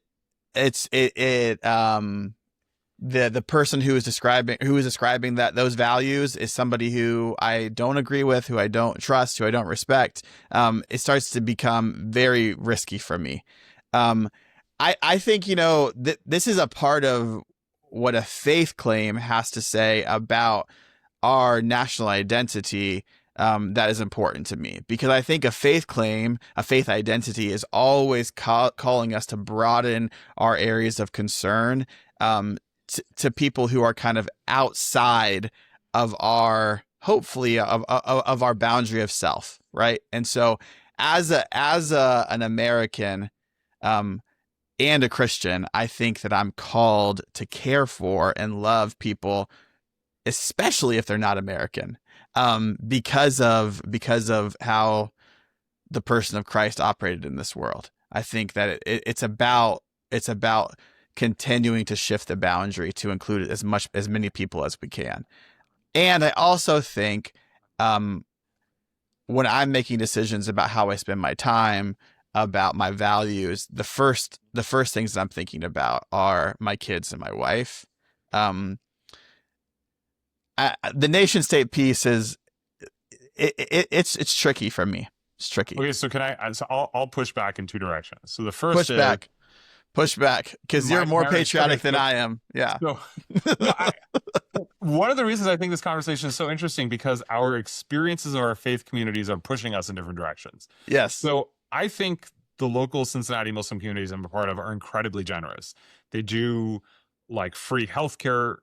B: the person who is describing that those values is somebody who I don't agree with, who I don't trust, who I don't respect, it starts to become very risky for me. I think, this is a part of what a faith claim has to say about our national identity, that is important to me, because I think a faith claim, a faith identity, is always calling us to broaden our areas of concern to people who are kind of outside of our, hopefully, of our boundary of self, right? And so, as an American and a Christian, I think that I'm called to care for and love people, especially if they're not American, because of how the person of Christ operated in this world. I think that it's about continuing to shift the boundary to include as many people as we can. And I also think, when I'm making decisions about how I spend my time, about my values, the first things that I'm thinking about are my kids and my wife. The nation state piece is it's tricky for me. It's tricky.
A: Okay, so I'll push back in two directions. So the first
B: push back, because you're more patriotic than I am. Yeah.
A: So, one of the reasons I think this conversation is so interesting, because our experiences of our faith communities are pushing us in different directions.
B: Yes.
A: So I think the local Cincinnati Muslim communities I'm a part of are incredibly generous. They do like free healthcare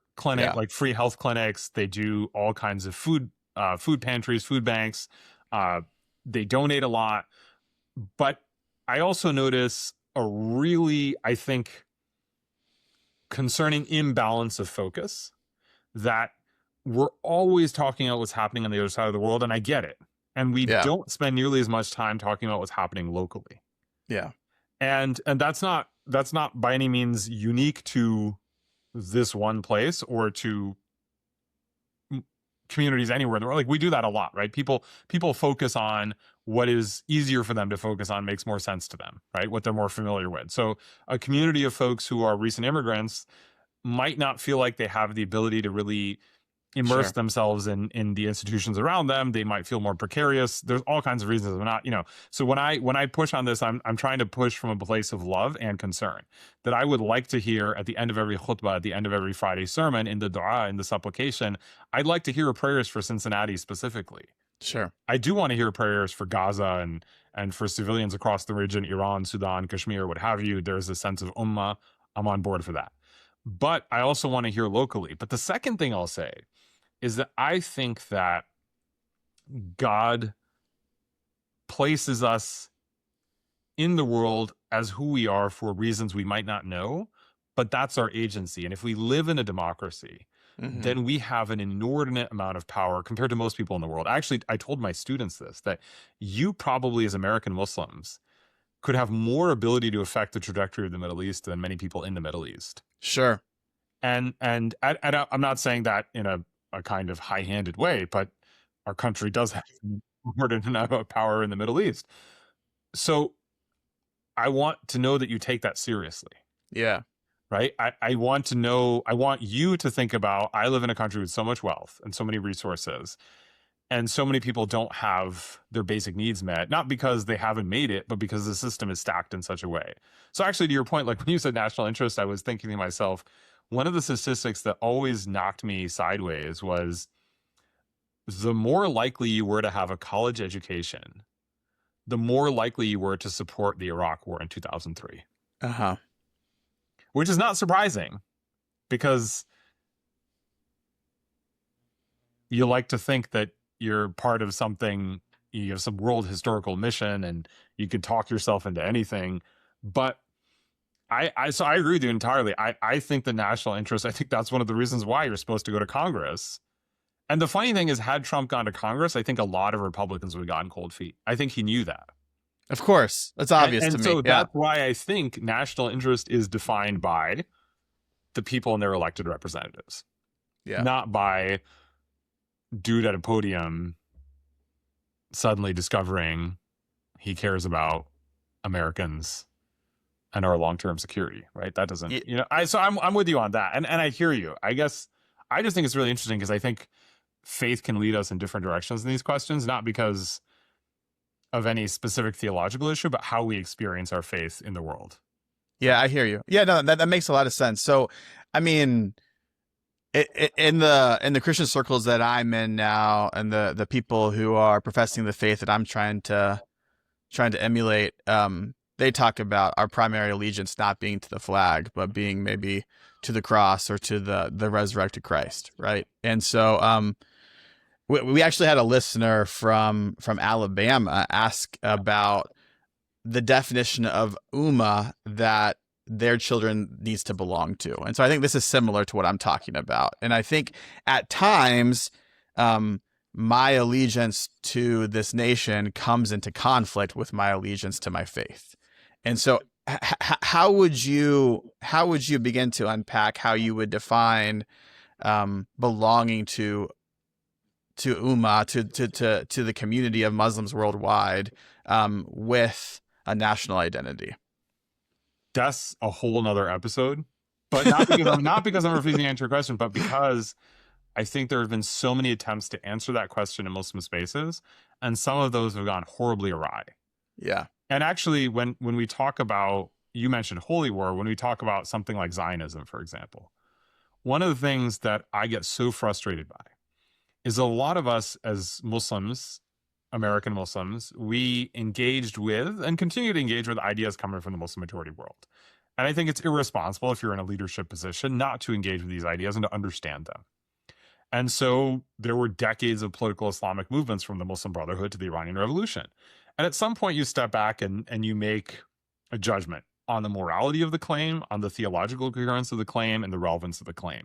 A: free health clinics. They do all kinds of food pantries, food banks. They donate a lot. But I also notice a really, I think, concerning imbalance of focus, that we're always talking about what's happening on the other side of the world, and I get it. And we don't spend nearly as much time talking about what's happening locally.
B: Yeah.
A: And that's not by any means unique to this one place or to communities anywhere in the world. Like, we do that a lot, right? People focus on what is easier for them to focus on, makes more sense to them, right? What they're more familiar with. So a community of folks who are recent immigrants might not feel like they have the ability to really immerse themselves in the institutions around them. They might feel more precarious. There's all kinds of reasons. I'm not, so when I push on this, I'm trying to push from a place of love and concern, that I would like to hear at the end of every khutbah, at the end of every Friday sermon, in the dua, in the supplication, I'd like to hear prayers for Cincinnati specifically.
B: Sure.
A: I do want to hear prayers for Gaza and for civilians across the region, Iran, Sudan, Kashmir, what have you. There's a sense of ummah. I'm on board for that. But I also want to hear locally. But the second thing I'll say is that I think that God places us in the world as who we are for reasons we might not know, but that's our agency. And if we live in a democracy, then we have an inordinate amount of power compared to most people in the world. Actually, I told my students this, that you probably, as American Muslims, could have more ability to affect the trajectory of the Middle East than many people in the Middle East.
B: Sure.
A: And I'm not saying that in a kind of high-handed way, but our country does have more than enough power in the Middle East. So I want to know that you take that seriously.
B: Yeah.
A: Right. I want to know, I want you to think about, I live in a country with so much wealth and so many resources, and so many people don't have their basic needs met, not because they haven't made it, but because the system is stacked in such a way. So actually, to your point, like when you said national interest, I was thinking to myself, one of the statistics that always knocked me sideways was the more likely you were to have a college education, the more likely you were to support the Iraq War in 2003.
B: Uh-huh.
A: Which is not surprising, because you like to think that you're part of something, you have some world historical mission and you can talk yourself into anything. But so I agree with you entirely. I think the national interest, I think that's one of the reasons why you're supposed to go to Congress. And the funny thing is, had Trump gone to Congress, I think a lot of Republicans would have gotten cold feet. I think he knew that.
B: Of course. That's obvious to me.
A: So that's why I think national interest is defined by the people and their elected representatives.
B: Yeah.
A: Not by dude at a podium suddenly discovering he cares about Americans and our long-term security, right? That doesn't, so I'm with you on that. And I hear you. I guess I just think it's really interesting because I think faith can lead us in different directions in these questions, not because of any specific theological issue, but how we experience our faith in the world.
B: Yeah, I hear you. Yeah, no, that makes a lot of sense. So, I mean, in the Christian circles that I'm in now, and the people who are professing the faith that I'm trying to emulate, they talk about our primary allegiance not being to the flag, but being maybe to the cross or to the resurrected Christ, right? And so, we actually had a listener from Alabama ask about the definition of Ummah that their children needs to belong to. And so I think this is similar to what I'm talking about. And I think at times, my allegiance to this nation comes into conflict with my allegiance to my faith. And so how would you begin to unpack how you would define belonging to Ummah, to the community of Muslims worldwide, with a national identity?
A: That's a whole nother episode, but not because I'm refusing to answer your question, but because I think there have been so many attempts to answer that question in Muslim spaces, and some of those have gone horribly awry.
B: Yeah.
A: And actually, when we talk about, you mentioned holy war, when we talk about something like Zionism, for example, one of the things that I get so frustrated by is a lot of us as Muslims, American Muslims, we engaged with and continue to engage with ideas coming from the Muslim majority world. And I think it's irresponsible if you're in a leadership position not to engage with these ideas and to understand them. And so there were decades of political Islamic movements from the Muslim Brotherhood to the Iranian Revolution. And at some point you step back and you make a judgment on the morality of the claim, on the theological coherence of the claim, and the relevance of the claim.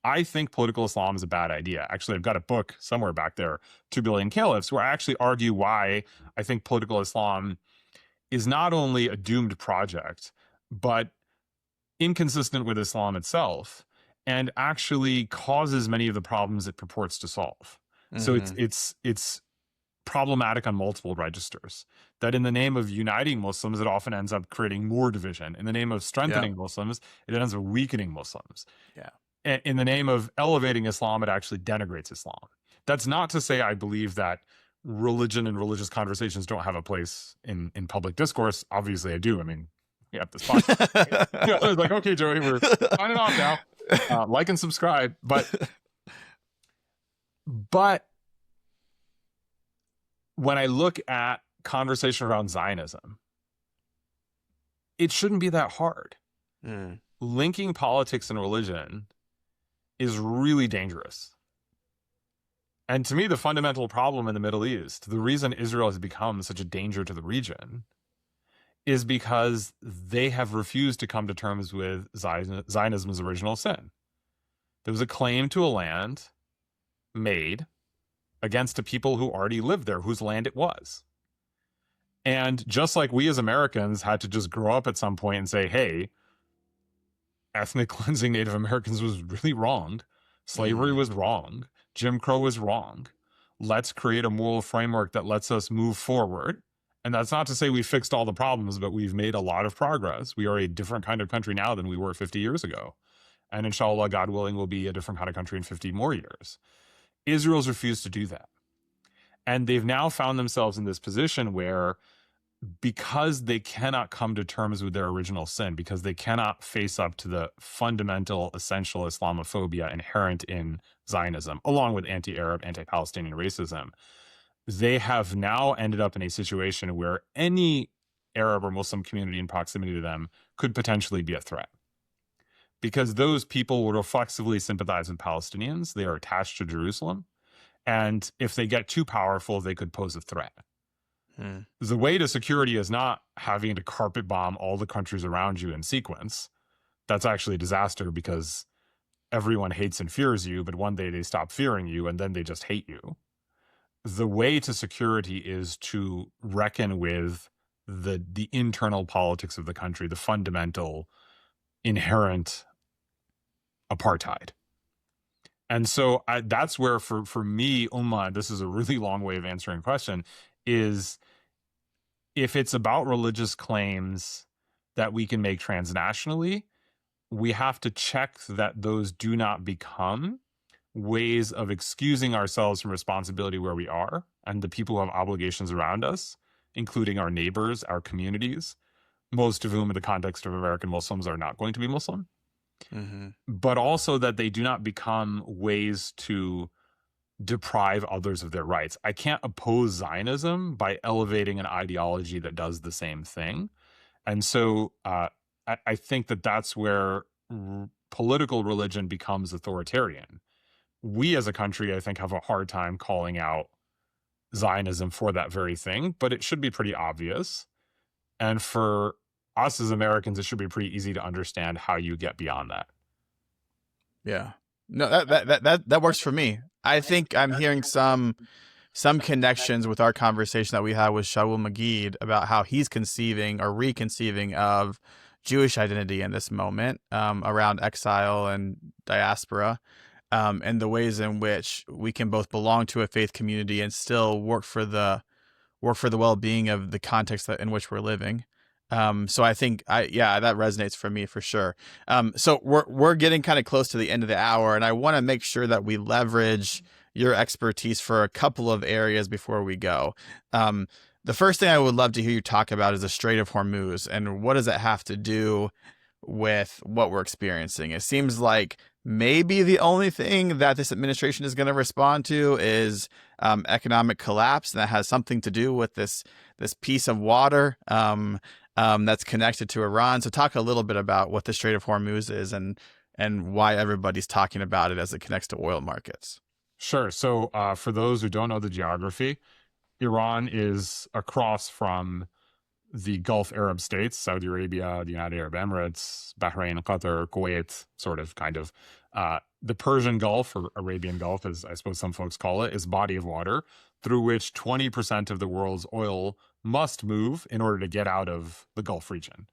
A: I think political Islam is a bad idea. Actually, I've got a book somewhere back there, 2 Billion Caliphs, where I actually argue why I think political Islam is not only a doomed project, but inconsistent with Islam itself, and actually causes many of the problems it purports to solve. Mm-hmm. So it's problematic on multiple registers. That in the name of uniting Muslims, it often ends up creating more division. In the name of strengthening Muslims, it ends up weakening Muslims.
B: Yeah.
A: In the name of elevating Islam, it actually denigrates Islam. That's not to say I believe that religion and religious conversations don't have a place in public discourse. Obviously, I do. I mean, we have this podcast. I was like, okay, Joey, we're signing off now. Like and subscribe. But when I look at conversation around Zionism, it shouldn't be that hard. Mm. Linking politics and religion is really dangerous. And to me, the fundamental problem in the Middle East, the reason Israel has become such a danger to the region, is because they have refused to come to terms with Zionism's original sin. There was a claim to a land made against a people who already lived there, whose land it was. And just like we as Americans had to just grow up at some point and say, hey, ethnic cleansing Native Americans was really wrong. Slavery
B: Mm.
A: was wrong. Jim Crow was wrong. Let's create a moral framework that lets us move forward. And that's not to say we fixed all the problems, but we've made a lot of progress. We are a different kind of country now than we were 50 years ago. And inshallah, God willing, we'll be a different kind of country in 50 more years. Israel's refused to do that. And they've now found themselves in this position where, because they cannot come to terms with their original sin, because they cannot face up to the fundamental, essential Islamophobia inherent in Zionism, along with anti Arab, anti Palestinian racism, they have now ended up in a situation where any Arab or Muslim community in proximity to them could potentially be a threat. Because those people will reflexively sympathize with Palestinians. They are attached to Jerusalem. And if they get too powerful, they could pose a threat.
B: Mm.
A: The way to security is not having to carpet bomb all the countries around you in sequence. That's actually a disaster, because everyone hates and fears you, but one day they stop fearing you and then they just hate you. The way to security is to reckon with the internal politics of the country, the fundamental inherent apartheid. And so that's where, for me, Ummah, this is a really long way of answering a question, is if it's about religious claims that we can make transnationally, we have to check that those do not become ways of excusing ourselves from responsibility where we are and the people who have obligations around us, including our neighbors, our communities, most of whom in the context of American Muslims are not going to be Muslim.
B: Mm-hmm.
A: But also that they do not become ways to deprive others of their rights. I can't oppose Zionism by elevating an ideology that does the same thing. And so I think that that's where political religion becomes authoritarian. We as a country, I think, have a hard time calling out Zionism for that very thing, but it should be pretty obvious. And for us as Americans, it should be pretty easy to understand how you get beyond that.
B: Yeah. No, that works for me. I think I'm hearing some connections with our conversation that we had with Shaul Magid about how he's conceiving or reconceiving of Jewish identity in this moment, around exile and diaspora, and the ways in which we can both belong to a faith community and still work for the well-being of the context in which we're living. So I think that resonates for me for sure. So we're getting kind of close to the end of the hour, and I want to make sure that we leverage your expertise for a couple of areas before we go. The first thing I would love to hear you talk about is the Strait of Hormuz, and what does it have to do with what we're experiencing? It seems like maybe the only thing that this administration is going to respond to is economic collapse, and that has something to do with this piece of water that's connected to Iran. So talk a little bit about what the Strait of Hormuz is and why everybody's talking about it as it connects to oil markets.
A: Sure. So for those who don't know the geography, Iran is across from the Gulf Arab states, Saudi Arabia, the United Arab Emirates, Bahrain, Qatar, Kuwait, sort of, kind of. The Persian Gulf, or Arabian Gulf, as I suppose some folks call it, is a body of water through which 20% of the world's oil must move in order to get out of the Gulf region.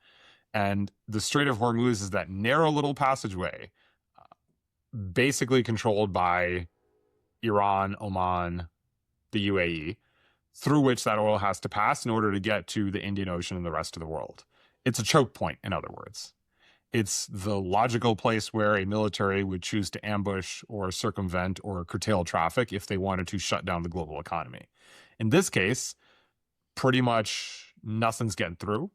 A: And the Strait of Hormuz is that narrow little passageway, basically controlled by Iran, Oman, the UAE, through which that oil has to pass in order to get to the Indian Ocean and the rest of the world. It's a choke point, in other words. It's the logical place where a military would choose to ambush or circumvent or curtail traffic if they wanted to shut down the global economy. In this case, pretty much nothing's getting through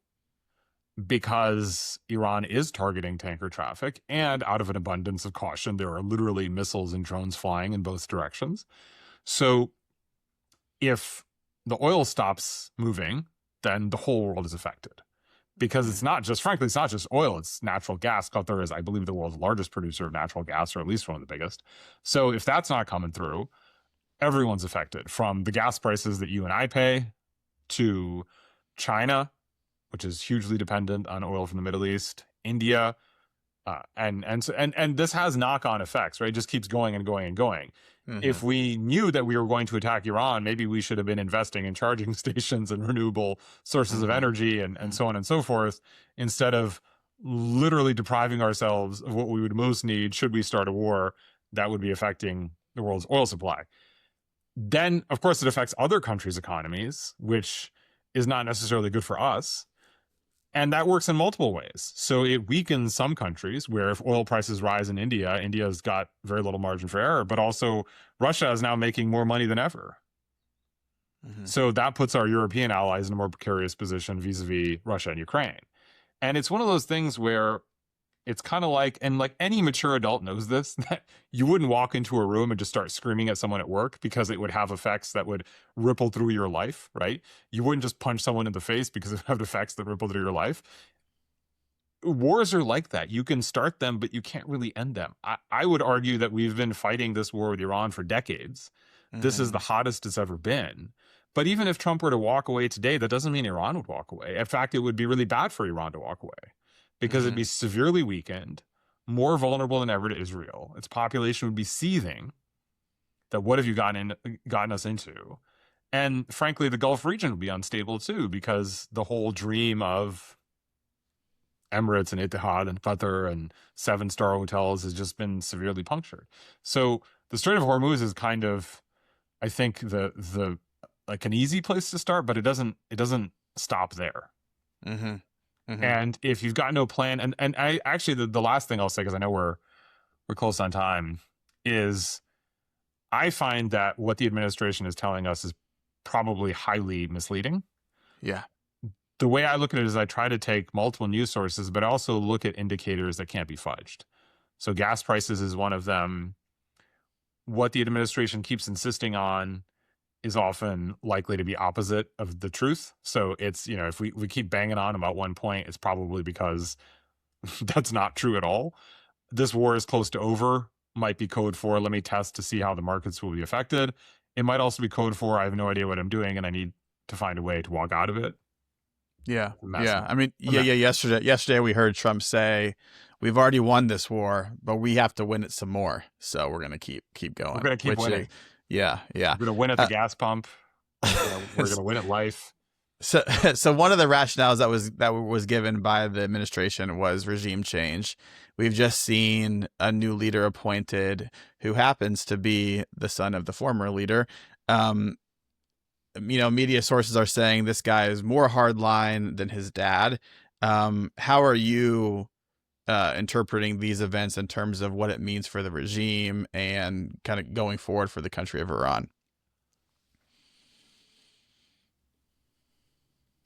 A: because Iran is targeting tanker traffic, and out of an abundance of caution, there are literally missiles and drones flying in both directions. So if the oil stops moving, then the whole world is affected. Because it's not just oil, it's natural gas. Qatar is, I believe, the world's largest producer of natural gas, or at least one of the biggest. So if that's not coming through, everyone's affected, from the gas prices that you and I pay to China, which is hugely dependent on oil from the Middle East, India, and this has knock-on effects, right? It just keeps going and going and going. Mm-hmm. If we knew that we were going to attack Iran, maybe we should have been investing in charging stations and renewable sources of energy and so on and so forth, instead of literally depriving ourselves of what we would most need should we start a war that would be affecting the world's oil supply. Then, of course, it affects other countries' economies, which is not necessarily good for us. And that works in multiple ways. So it weakens some countries where if oil prices rise in India, India's got very little margin for error, but also Russia is now making more money than ever.
B: Mm-hmm.
A: So that puts our European allies in a more precarious position vis-a-vis Russia and Ukraine. And it's one of those things where it's kind of like, and like any mature adult knows this, that you wouldn't walk into a room and just start screaming at someone at work because it would have effects that would ripple through your life, right? You wouldn't just punch someone in the face because it would have effects that ripple through your life. Wars are like that. You can start them, but you can't really end them. I would argue that we've been fighting this war with Iran for decades. This is the hottest it's ever been. But even if Trump were to walk away today, that doesn't mean Iran would walk away. In fact, it would be really bad for Iran to walk away because it'd be severely weakened, more vulnerable than ever to Israel. Its population would be seething. That what have you gotten us into? And frankly, the Gulf region would be unstable too, because the whole dream of Emirates and Etihad and Qatar and 7-star hotels has just been severely punctured. So the Strait of Hormuz is kind of, I think, the like an easy place to start, but it doesn't stop there.
B: Mm-hmm. Mm-hmm.
A: And if you've got no plan, and I actually the last thing I'll say, because I know we're close on time, is I find that what the administration is telling us is probably highly misleading.
B: Yeah.
A: The way I look at it is I try to take multiple news sources, but I also look at indicators that can't be fudged. So gas prices is one of them. What the administration keeps insisting on is often likely to be opposite of the truth. So it's, if we keep banging on about one point, it's probably because that's not true at all. This war is close to over, might be code for, let me test to see how the markets will be affected. It might also be code for, I have no idea what I'm doing and I need to find a way to walk out of it.
B: Yeah. Yeah. I mean, yesterday we heard Trump say, we've already won this war, but we have to win it some more. So we're going to keep going.
A: We're going to keep winning.
B: Yeah.
A: We're going to win at the gas pump. We're going to win at life.
B: So one of the rationales that was given by the administration was regime change. We've just seen a new leader appointed who happens to be the son of the former leader. Media sources are saying this guy is more hardline than his dad. How are you interpreting these events in terms of what it means for the regime and kind of going forward for the country of Iran?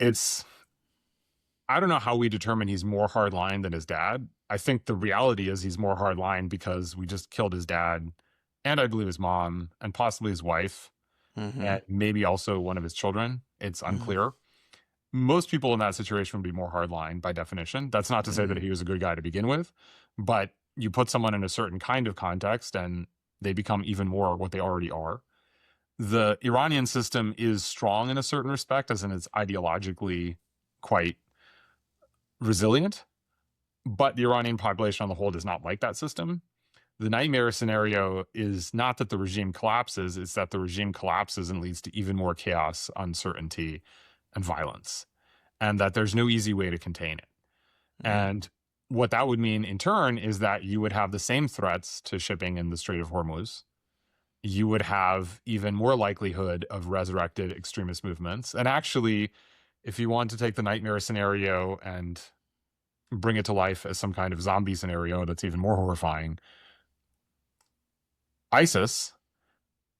A: I don't know how we determine he's more hardline than his dad. I think the reality is he's more hardline because we just killed his dad and I believe his mom and possibly his wife. And maybe also one of his children. It's unclear. Most people in that situation would be more hardline by definition. That's not to say that he was a good guy to begin with, but you put someone in a certain kind of context and they become even more what they already are. The Iranian system is strong in a certain respect, as in it's ideologically quite resilient, but the Iranian population on the whole does not like that system. The nightmare scenario is not that the regime collapses, it's that the regime collapses and leads to even more chaos, uncertainty, and violence, and that there's no easy way to contain it. And what that would mean in turn is that you would have the same threats to shipping in the Strait of Hormuz. You would have even more likelihood of resurrected extremist movements. And actually, if you want to take the nightmare scenario and bring it to life as some kind of zombie scenario that's even more horrifying, ISIS,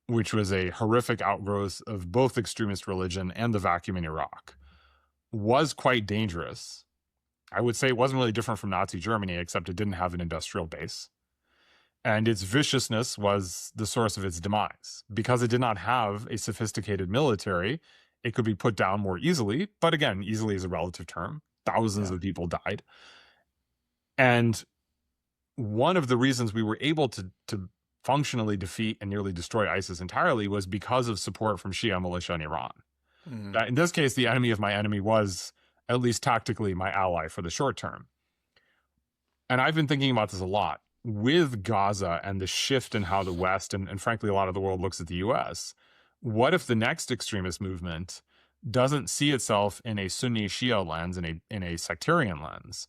A: which was a horrific outgrowth of both extremist religion and the vacuum in Iraq, was quite dangerous. I would say it wasn't really different from Nazi Germany, except it didn't have an industrial base. And its viciousness was the source of its demise. Because it did not have a sophisticated military, it could be put down more easily. But again, easily is a relative term. Thousands of people died. And one of the reasons we were able to functionally defeat and nearly destroy ISIS entirely was because of support from Shia militia in Iran. In this case, the enemy of my enemy was, at least tactically, my ally for the short term. And I've been thinking about this a lot. With Gaza and the shift in how the West and frankly a lot of the world looks at the US, what if the next extremist movement doesn't see itself in a Sunni Shia lens, in a sectarian lens,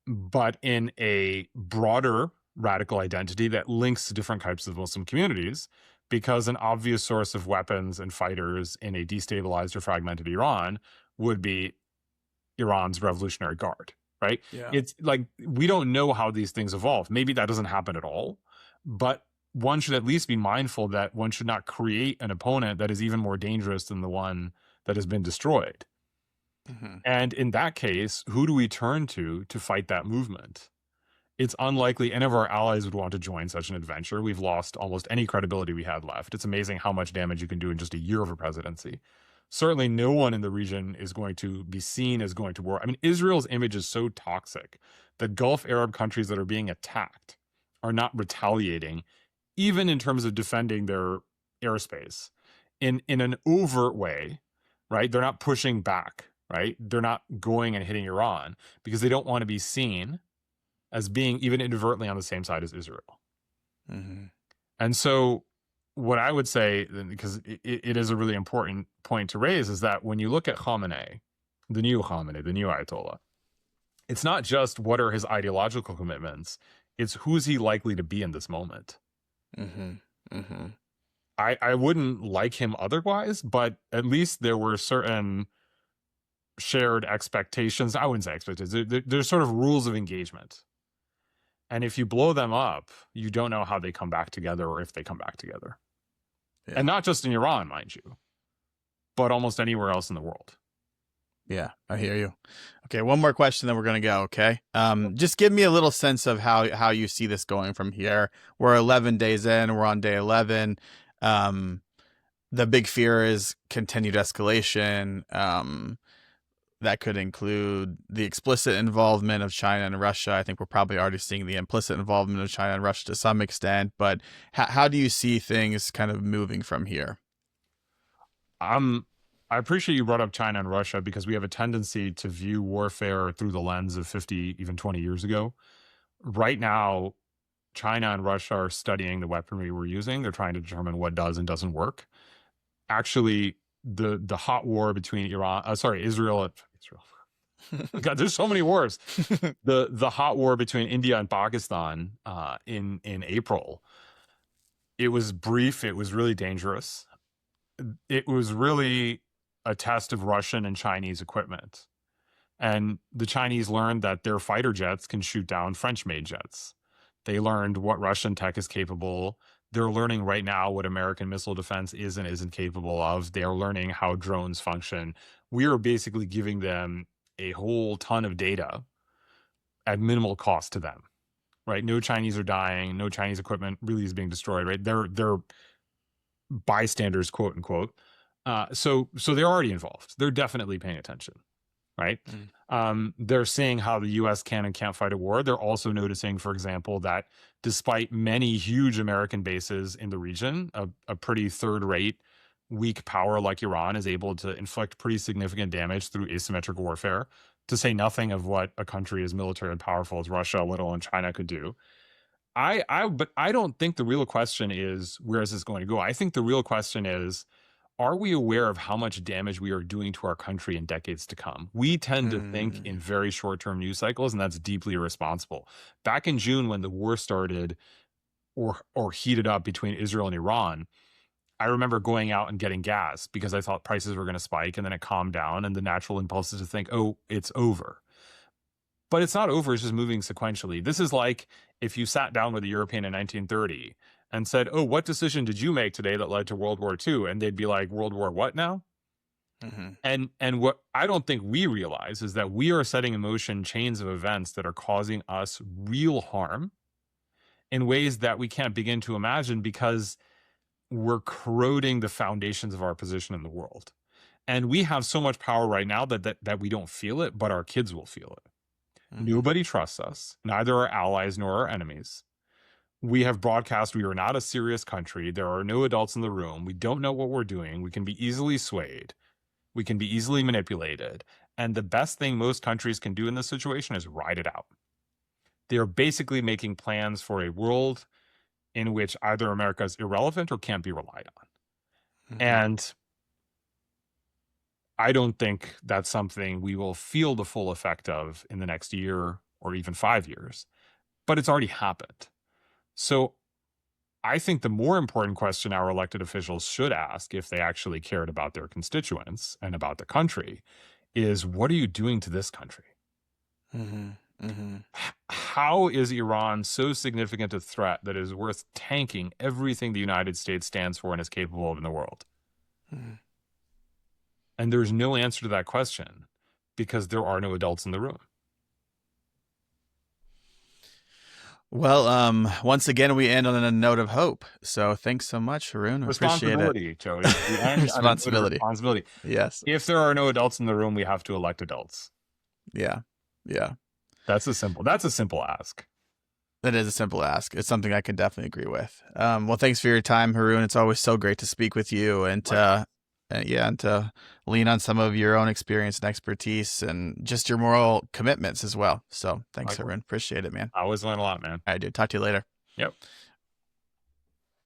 A: but in a broader radical identity that links to different types of Muslim communities, because an obvious source of weapons and fighters in a destabilized or fragmented Iran would be Iran's Revolutionary Guard, right?
B: Yeah.
A: It's like we don't know how these things evolve. Maybe that doesn't happen at all, but one should at least be mindful that one should not create an opponent that is even more dangerous than the one that has been destroyed.
B: Mm-hmm.
A: And in that case, who do we turn to fight that movement? It's unlikely any of our allies would want to join such an adventure. We've lost almost any credibility we had left. It's amazing how much damage you can do in just a year of a presidency. Certainly, no one in the region is going to be seen as going to war. I mean, Israel's image is so toxic that Gulf Arab countries that are being attacked are not retaliating, even in terms of defending their airspace in an overt way, right? They're not pushing back, right? They're not going and hitting Iran because they don't want to be seen as being even inadvertently on the same side as Israel.
B: Mm-hmm.
A: And so what I would say, because it is a really important point to raise, is that when you look at Khamenei, the new Ayatollah, it's not just what are his ideological commitments, it's who's he likely to be in this moment.
B: Mm-hmm. Mm-hmm.
A: I wouldn't like him otherwise, but at least there were certain shared expectations. I wouldn't say expectations. There's sort of rules of engagement. And if you blow them up, you don't know how they come back together or if they come back together.
B: Yeah.
A: And not just in Iran, mind you, but almost anywhere else in the world.
B: Yeah, I hear you. Okay, one more question, then we're gonna go. Okay, just give me a little sense of how you see this going from here. We're 11 days in. We're on day 11. The big fear is continued escalation. That could include the explicit involvement of China and Russia. I think we're probably already seeing the implicit involvement of China and Russia to some extent. But how do you see things kind of moving from here?
A: I appreciate you brought up China and Russia because we have a tendency to view warfare through the lens of 50, even 20 years ago. Right now, China and Russia are studying the weaponry we're using. They're trying to determine what does and doesn't work. Actually, the hot war between Israel. God, there's so many wars. The hot war between India and Pakistan in April. It was brief. It was really dangerous. It was really a test of Russian and Chinese equipment. And the Chinese learned that their fighter jets can shoot down French-made jets. They learned what Russian tech is capable. They're learning right now what American missile defense is and isn't capable of. They're learning how drones function. We are basically giving them a whole ton of data at minimal cost to them, right? No Chinese are dying. No Chinese equipment really is being destroyed, right? They're bystanders, quote unquote. So they're already involved. They're definitely paying attention, right? They're seeing how the U.S. can and can't fight a war. They're also noticing, for example, that despite many huge American bases in the region, a pretty third-rate, weak power like Iran is able to inflict pretty significant damage through asymmetric warfare, to say nothing of what a country as military and powerful as Russia, let alone China, could do. But I don't think the real question is, where is this going to go? I think the real question is, are we aware of how much damage we are doing to our country in decades to come? We tend to think in very short-term news cycles, and that's deeply irresponsible. Back in June, when the war started or heated up between Israel and Iran, I remember going out and getting gas because I thought prices were going to spike, and then it calmed down, and the natural impulse is to think, oh, it's over. But it's not over, it's just moving sequentially. This is like if you sat down with a European in 1930 and said, oh, what decision did you make today that led to World War II? And they'd be like, World War what now?
B: Mm-hmm.
A: And what I don't think we realize is that we are setting in motion chains of events that are causing us real harm in ways that we can't begin to imagine because we're corroding the foundations of our position in the world. And we have so much power right now that we don't feel it, but our kids will feel it.
B: Mm-hmm.
A: Nobody trusts us, neither our allies nor our enemies. We have broadcast we are not a serious country. There are no adults in the room. We don't know what we're doing. We can be easily swayed. We can be easily manipulated. And the best thing most countries can do in this situation is ride it out. They are basically making plans for a world in which either America is irrelevant or can't be relied on.
B: Mm-hmm.
A: And I don't think that's something we will feel the full effect of in the next year or even 5 years, but it's already happened. So I think the more important question our elected officials should ask, if they actually cared about their constituents and about the country, is what are you doing to this country?
B: Mm-hmm. Mm-hmm.
A: How is Iran so significant a threat that is worth tanking everything the United States stands for and is capable of in the world?
B: Mm-hmm.
A: And there's no answer to that question because there are no adults in the room.
B: Well, once again, we end on a note of hope. So thanks so much, Haroon. I appreciate it.
A: Responsibility, Joey. We end on a note of
B: Responsibility.
A: responsibility.
B: Yes.
A: If there are no adults in the room, we have to elect adults.
B: Yeah. Yeah.
A: That's a simple ask.
B: That is a simple ask. It's something I can definitely agree with. Well, thanks for your time, Haroon. It's always so great to speak with you and and to lean on some of your own experience and expertise and just your moral commitments as well. So thanks, Haroon. Appreciate it, man.
A: I always learn a lot, man.
B: All right, dude. Talk to you later.
A: Yep.